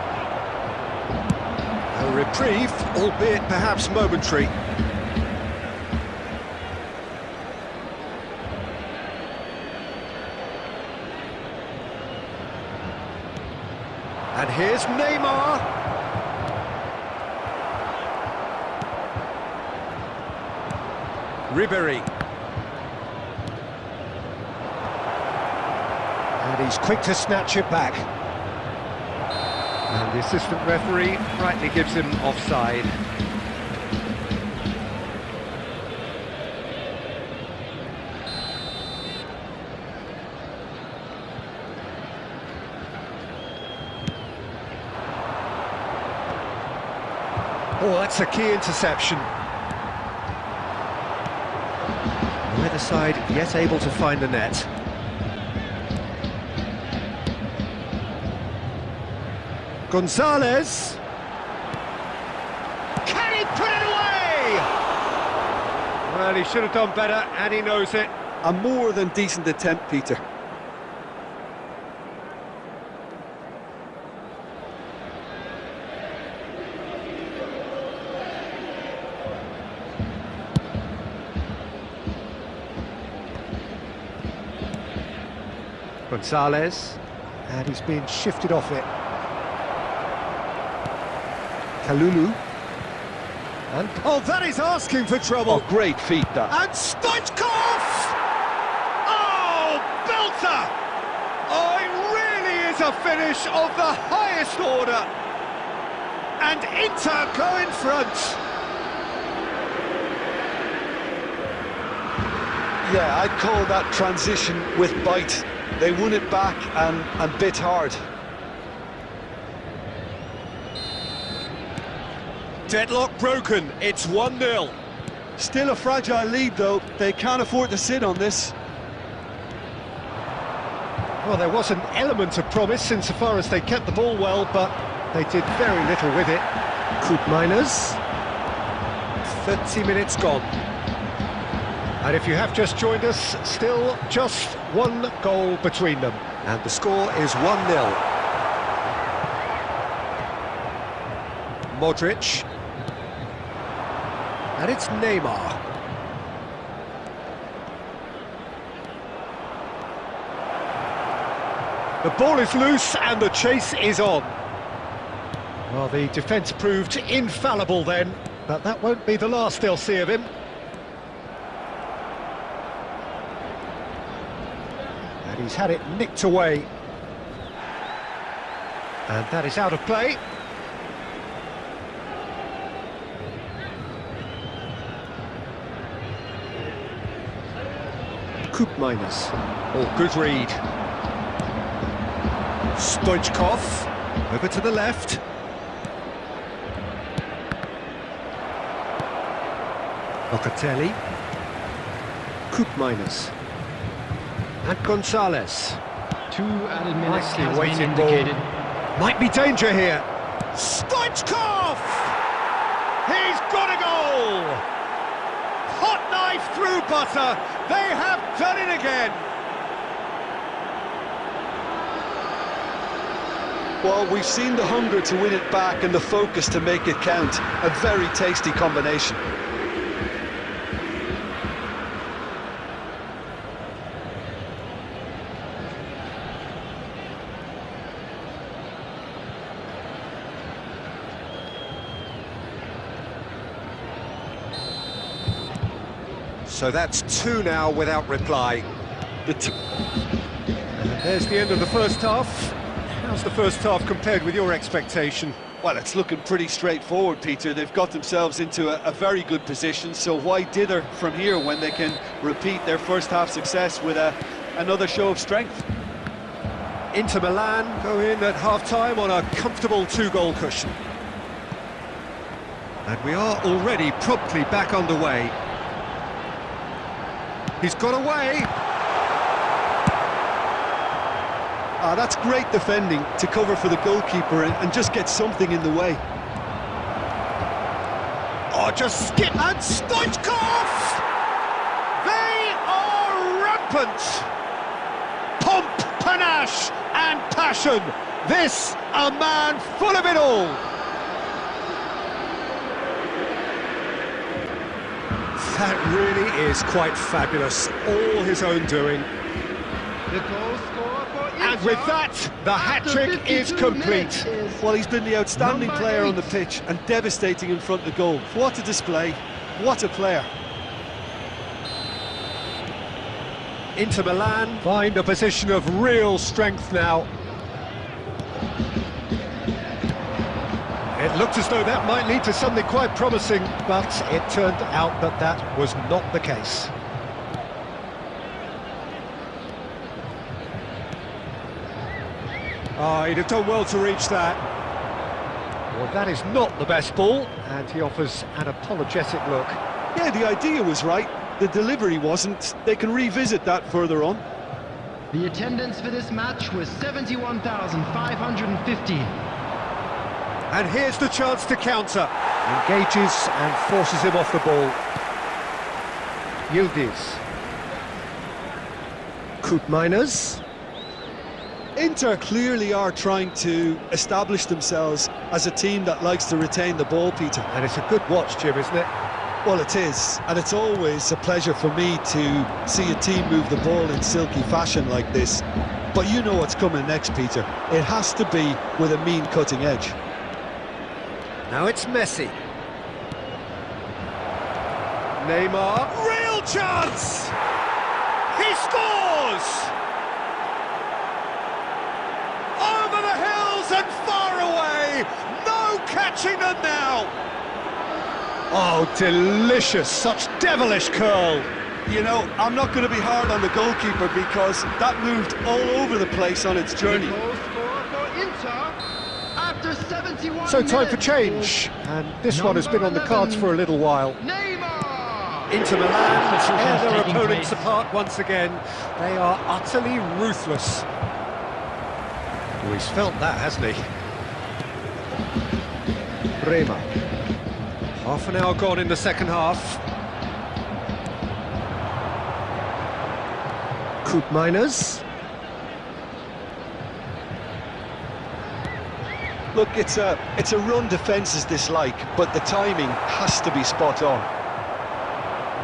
Speaker 1: A reprieve, albeit perhaps momentary. And here's Neymar. Ribéry. And he's quick to snatch it back.
Speaker 5: And the assistant referee rightly gives him offside.
Speaker 1: Oh, that's a key interception. Neither side yet able to find the net. Gonzalez. Can he put it away? Well, he should have done better, and he knows it.
Speaker 2: A more than decent attempt, Peter.
Speaker 1: Gonzalez, and he's being shifted off it. Kalulu. And oh, that is asking for trouble.
Speaker 2: Oh, great feat, that.
Speaker 1: And Stoichkov! Oh, belter! Oh, it really is a finish of the highest order. And Inter go in front.
Speaker 2: Yeah, I'd call that transition with bite. They won it back and bit hard.
Speaker 1: Deadlock broken, it's 1-0.
Speaker 2: Still a fragile lead, though. They can't afford to sit on this.
Speaker 1: Well, there was an element of promise insofar as they kept the ball well, but they did very little with it. Coop Miners. 30 minutes gone. And if you have just joined us, still just one goal between them. And the score is 1-0. Modric. And it's Neymar. The ball is loose and the chase is on. Well, the defence proved infallible then, but that won't be the last they'll see of him. And he's had it nicked away. And that is out of play. Coop Miners. Oh, good read. Stoichkov, over to the left. Locatelli. Coop Miners. And Gonzalez.
Speaker 3: 2 added minutes
Speaker 1: Nicely
Speaker 3: has
Speaker 1: weighted
Speaker 3: been
Speaker 1: ball.
Speaker 3: indicated.
Speaker 1: Might be danger here. Stoichkov! He's got a goal! Hot knife through butter. They have done it again.
Speaker 2: Well, we've seen the hunger to win it back and the focus to make it count. A very tasty combination.
Speaker 1: So that's 2 now without reply.
Speaker 2: The
Speaker 1: And there's the end of the first half. How's the first half compared with your expectation?
Speaker 2: Well, it's looking pretty straightforward, Peter. They've got themselves into a very good position, so why dither from here when they can repeat their first half success with another show of strength?
Speaker 1: Inter Milan go in at half-time on a comfortable 2-goal cushion. And we are already promptly back underway. He's got away.
Speaker 2: That's great defending to cover for the goalkeeper and just get something in the way.
Speaker 1: Oh, just skip and Stoichkov! They are rampant! Pomp, panache and passion. This, a man full of it all. That really is quite fabulous. All his own doing.
Speaker 3: The goal scorer for Inter.
Speaker 1: And with that, the hat-trick is complete.
Speaker 2: Well, he's been the outstanding
Speaker 3: Number
Speaker 2: player on
Speaker 3: 8.
Speaker 2: the pitch and devastating in front of the goal. What a display, what a player.
Speaker 1: Inter Milan find a position of real strength now. It looked as though that might lead to something quite promising, but it turned out that that was not the case. Oh, he'd have done well to reach that. Well, that is not the best ball, and he offers an apologetic look.
Speaker 2: Yeah, the idea was right, the delivery wasn't. They can revisit that further on.
Speaker 3: The attendance for this match was 71,550.
Speaker 1: And here's the chance to counter. Engages and forces him off the ball. Yildiz. Koopmeiners.
Speaker 2: Inter clearly are trying to establish themselves as a team that likes to retain the ball, Peter.
Speaker 1: And it's a good watch, Jim, isn't it?
Speaker 2: Well, it is, and it's always a pleasure for me to see a team move the ball in silky fashion like this. But you know what's coming next, Peter. It has to be with a mean cutting edge.
Speaker 1: Now it's Messi. Neymar. Real chance! He scores! Over the hills and far away! No catching them now! Oh, delicious! Such devilish curl!
Speaker 2: You know, I'm not going to be hard on the goalkeeper because that moved all over the place on its journey.
Speaker 3: The goal scorer for Inter after 71
Speaker 1: So time for
Speaker 3: minutes
Speaker 1: change, and this one has been on the cards for a little while.
Speaker 3: Neymar!
Speaker 1: Inter Milan tear their
Speaker 3: taking
Speaker 1: opponents
Speaker 3: place.
Speaker 1: apart once again. They are utterly ruthless. Oh, he's felt that, hasn't he? Bremer. Half an hour gone in the second half. Koopmeiners.
Speaker 2: Look, it's a run defence's dislike, but the timing has to be spot on.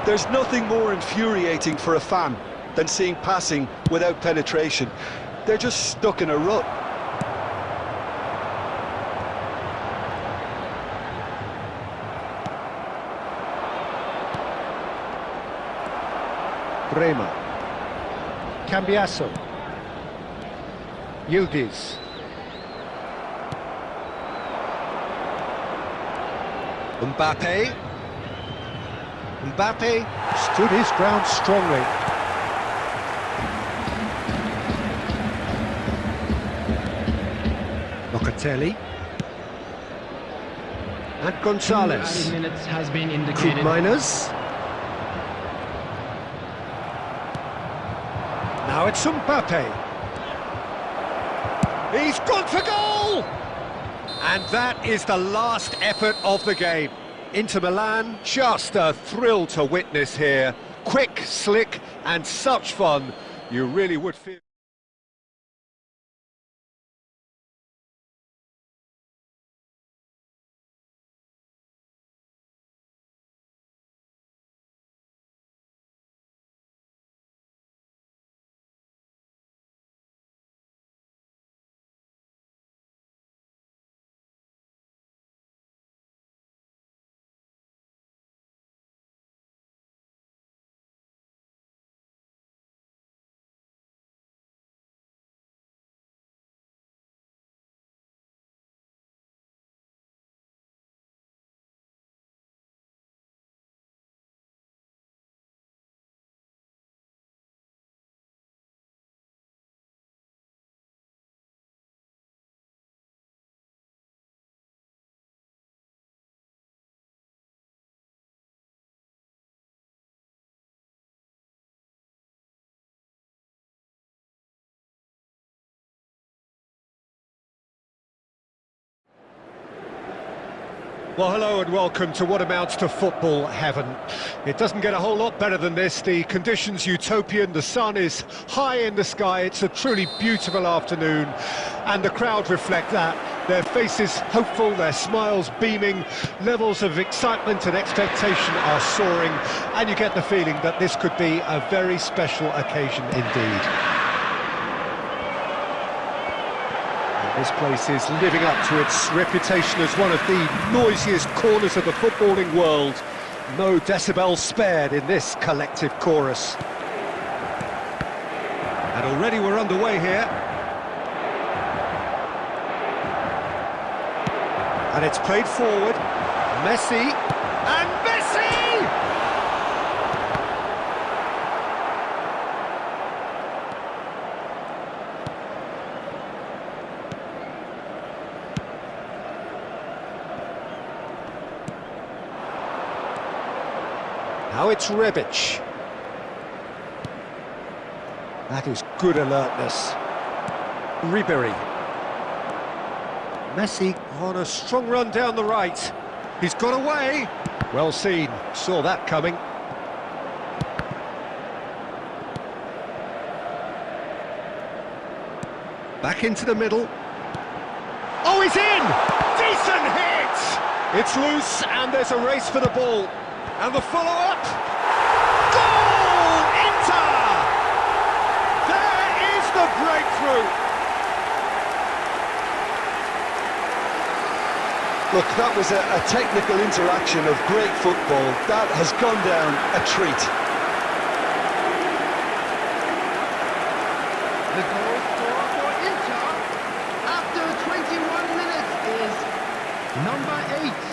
Speaker 2: There's nothing more infuriating for a fan than seeing passing without penetration. They're just stuck in a rut.
Speaker 1: Bremer. Cambiasso. Yildiz. Mbappe. Mbappe stood his ground strongly. Locatelli. And Gonzalez.
Speaker 3: 2 added minutes has been indicated.
Speaker 1: Koopmeiners. Now it's Mbappe. He's gone for goal! And that is the last effort of the game. Inter Milan, just a thrill to witness here. Quick, slick, and such fun. You really would feel... Well, hello and welcome to what amounts to football heaven. It doesn't get a whole lot better than this. The conditions utopian, the sun is high in the sky, it's a truly beautiful afternoon, and the crowd reflect that. Their faces hopeful, their smiles beaming, levels of excitement and expectation are soaring, and you get the feeling that this could be a very special occasion indeed. This place is living up to its reputation as one of the noisiest corners of the footballing world. No decibels spared in this collective chorus. And already we're underway here. And it's played forward. Messi, and Messi! Now it's Rebic. That is good alertness. Ribery. Messi on a strong run down the right. He's got away. Well seen. Saw that coming. Back into the middle. Oh, he's in! Decent hit! It's loose and there's a race for the ball. And the follow-up. Goal! Inter! There is the breakthrough.
Speaker 2: Look, that was a technical interaction of great football. That has gone down a treat.
Speaker 3: The goal scorer for Inter after 21 minutes is number 8.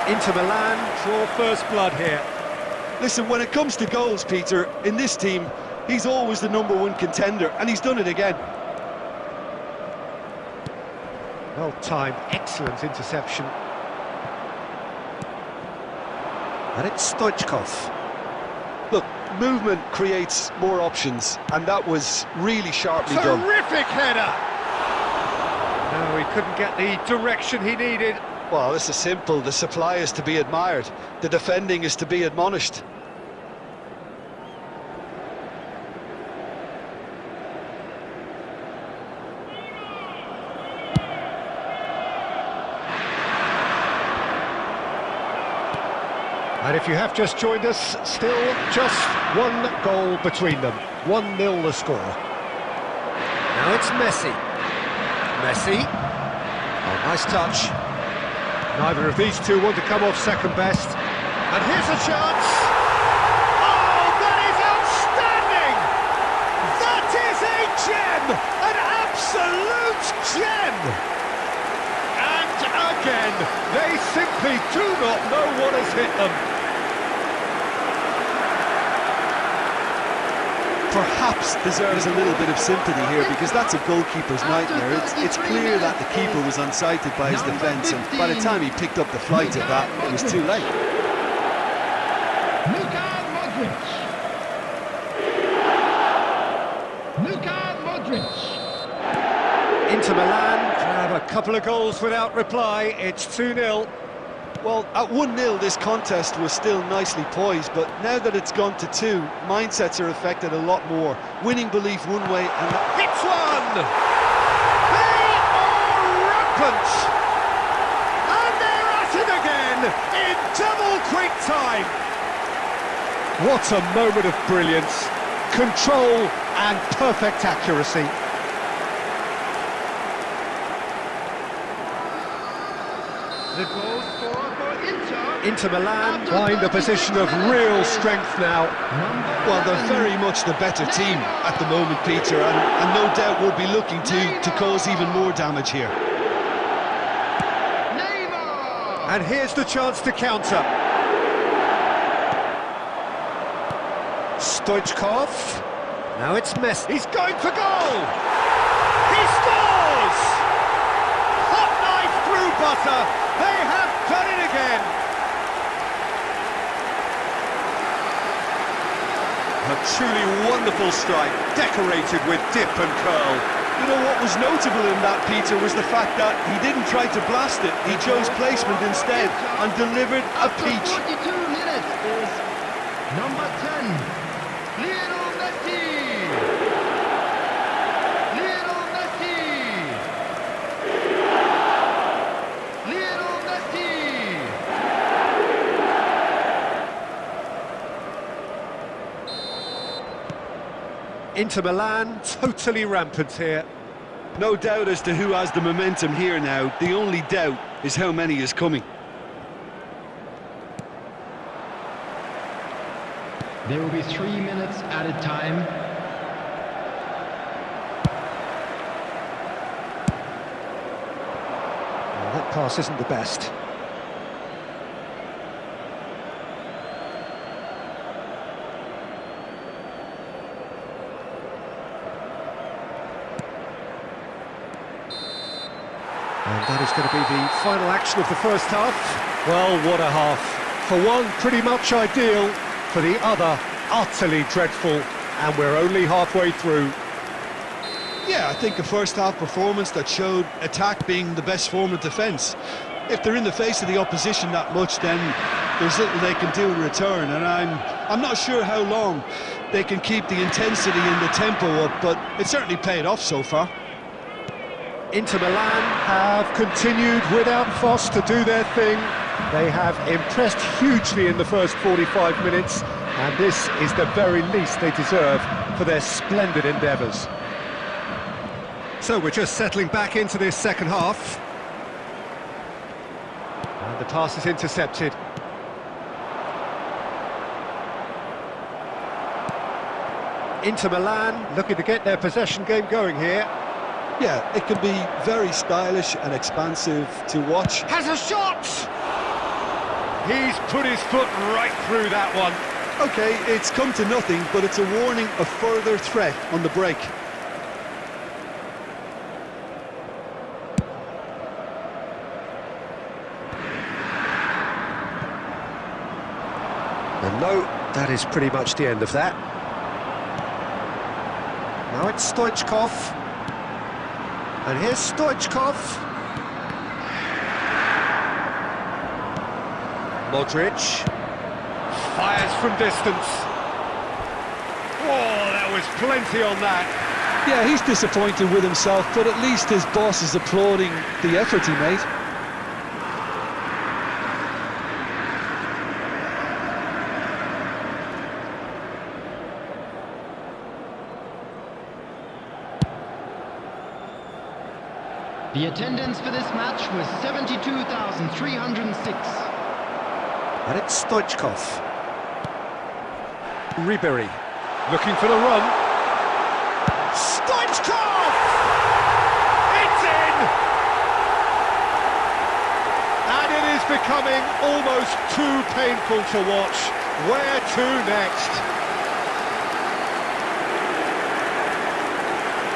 Speaker 1: Inter Milan draw first blood here.
Speaker 2: Listen, when it comes to goals, Peter, in this team, he's always the #1 contender, and he's done it again.
Speaker 1: Well timed, excellent interception. And it's Stoichkov.
Speaker 2: Look, movement creates more options, and that was really sharply done.
Speaker 1: Terrific header! No, he couldn't get the direction he needed.
Speaker 2: Well, this is simple. The supply is to be admired. The defending is to be admonished.
Speaker 1: And if you have just joined us, still just one goal between them. 1-0 the score. Now it's Messi. Messi. Oh, nice touch. Neither of these two want to come off second best. And here's a chance. Oh, that is outstanding! That is a gem! An absolute gem! And again, they simply do not know what has hit them.
Speaker 2: Perhaps deserves a little bit of sympathy here, because that's a goalkeeper's nightmare. It's clear that the keeper was unsighted by his defence, and by the time he picked up the flight of that, it was too late.
Speaker 3: Luka Modric.
Speaker 1: Inter Milan grab a couple of goals without reply. It's 2-0.
Speaker 2: Well, at 1-0 this contest was still nicely poised, but now that it's gone to 2, mindsets are affected a lot more. Winning belief one way and...
Speaker 1: Hits one! They are rampant! And they're at it again in double quick time! What a moment of brilliance, control and perfect accuracy.
Speaker 3: The goal scorer for
Speaker 1: Inter Milan find a position of real strength now.
Speaker 2: Well, they're very much the better team at the moment, Peter, and no doubt will be looking to cause even more damage here.
Speaker 1: And here's the chance to counter. Stoichkov. Now it's Messi. He's going for goal! He scores! Hot knife through butter. They have done it again. A truly wonderful strike, decorated with dip and curl.
Speaker 2: You know, what was notable in that, Peter, was the fact that he didn't try to blast it. He chose placement instead and delivered a peach.
Speaker 3: 42 minutes is number 10, Lionel Messi. Lionel Messi. Lionel Messi.
Speaker 1: Inter Milan, totally rampant here.
Speaker 2: No doubt as to who has the momentum here now. The only doubt is how many is coming.
Speaker 3: There will be 3 minutes added time.
Speaker 1: Well, that pass isn't the best. And that is going to be the final action of the first half. Well, what a half. For one, pretty much ideal. For the other, utterly dreadful. And we're only halfway through.
Speaker 2: Yeah, I think a first-half performance that showed attack being the best form of defence. If they're in the face of the opposition that much, then there's little they can do in return. And I'm not sure how long they can keep the intensity and the tempo up, but it certainly paid off so far.
Speaker 1: Inter Milan have continued without fuss to do their thing. They have impressed hugely in the first 45 minutes, and this is the very least they deserve for their splendid endeavours. So we're just settling back into this second half. And the pass is intercepted. Inter Milan looking to get their possession game going here.
Speaker 2: Yeah, it can be very stylish and expansive to watch.
Speaker 1: Has a shot! He's put his foot right through that one.
Speaker 2: Okay, it's come to nothing, but it's a warning of further threat on the break.
Speaker 1: And no, that is pretty much the end of that. Now it's Stoichkov. And here's Stoichkov. Modric. Fires from distance. Oh, that was plenty on that.
Speaker 2: Yeah, he's disappointed with himself, but at least his boss is applauding the effort he made.
Speaker 3: The attendance for this match was 72,306.
Speaker 1: And it's Stoichkov. Ribery looking for the run. Stoichkov! It's in! And it is becoming almost too painful to watch. Where to next?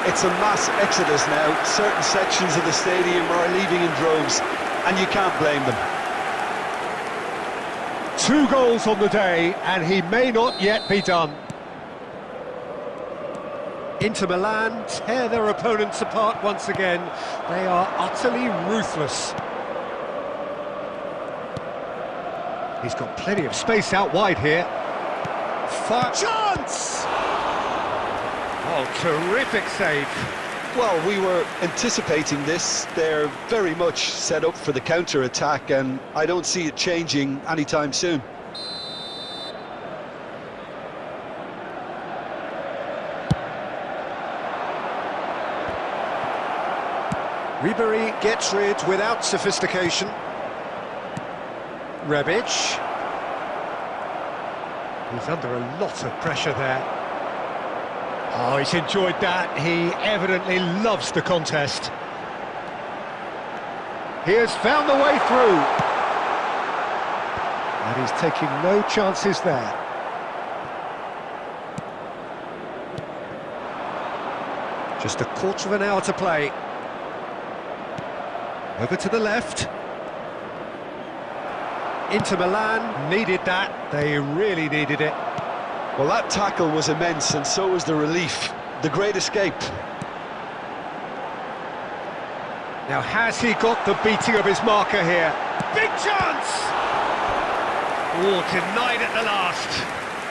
Speaker 2: It's a mass exodus now. Certain sections of the stadium are leaving in droves, and you can't blame them.
Speaker 1: 2 goals on the day, and he may not yet be done. Inter Milan tear their opponents apart once again. They are utterly ruthless. He's got plenty of space out wide here. Fire chance! Oh, terrific save.
Speaker 2: Well, we were anticipating this. They're very much set up for the counter-attack, and I don't see it changing anytime soon.
Speaker 1: Ribery gets rid without sophistication. Rebic. He's under a lot of pressure there. Oh, he's enjoyed that. He evidently loves the contest. He has found the way through. And he's taking no chances there. Just a quarter of an hour to play. Over to the left. Inter Milan needed that. They really needed it.
Speaker 2: Well, that tackle was immense, and so was the relief. The great escape.
Speaker 1: Now, has he got the beating of his marker here? Big chance! Oh, denied at the last.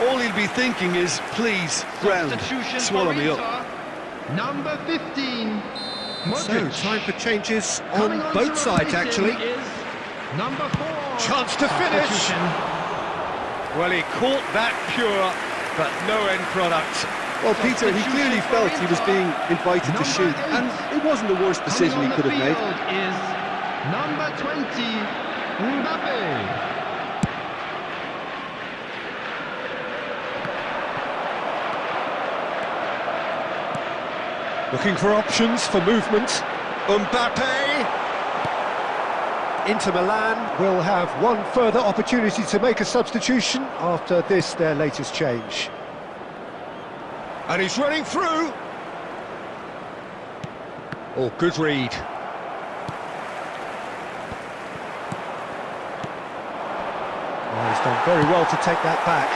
Speaker 2: All he'll be thinking is, please, ground,
Speaker 3: Substitution
Speaker 2: swallow
Speaker 3: for
Speaker 2: me up.
Speaker 3: Inter, number 15,
Speaker 1: So,
Speaker 3: Modric.
Speaker 1: time for changes
Speaker 3: Coming
Speaker 1: on
Speaker 3: on
Speaker 1: both
Speaker 3: to
Speaker 1: sides,
Speaker 3: replace him
Speaker 1: actually.
Speaker 3: is number 4.
Speaker 1: Chance to finish.
Speaker 3: Substitution.
Speaker 1: Well, he caught that pure, but no end product.
Speaker 4: Well, Peter, he clearly felt he was being invited to shoot, and it wasn't the worst decision he could have made.
Speaker 3: Coming on the field is number 20, Mbappe.
Speaker 1: Looking for options for movement. Mbappe! Inter Milan will have one further opportunity to make a substitution after this, their latest change. And he's running through. Oh, good read. Oh, he's done very well to take that back.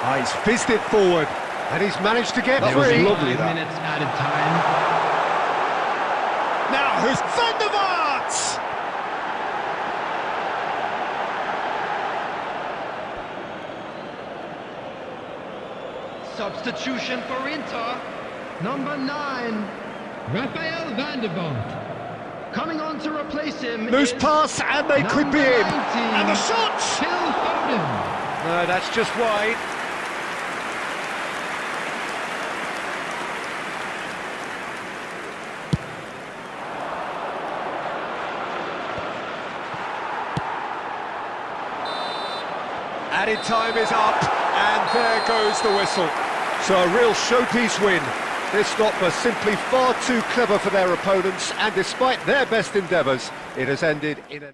Speaker 1: Ah, he's fizzed it forward, and he's managed to get
Speaker 2: That was
Speaker 1: free.
Speaker 2: lovely,
Speaker 3: 5
Speaker 2: that.
Speaker 3: minutes added time.
Speaker 1: Now, who's Van der Vaart?
Speaker 3: Substitution for Inter, number 9, Raphael van der Vaart. Coming on to replace him
Speaker 1: Loose
Speaker 3: is
Speaker 1: pass, and they could be
Speaker 3: number
Speaker 1: in.
Speaker 3: 19,
Speaker 1: And the shot!
Speaker 3: Phil Foden.
Speaker 1: No, that's just wide. Added time is up, and there goes the whistle. So a real showpiece win. This stop was simply far too clever for their opponents, and despite their best endeavours, it has ended in a...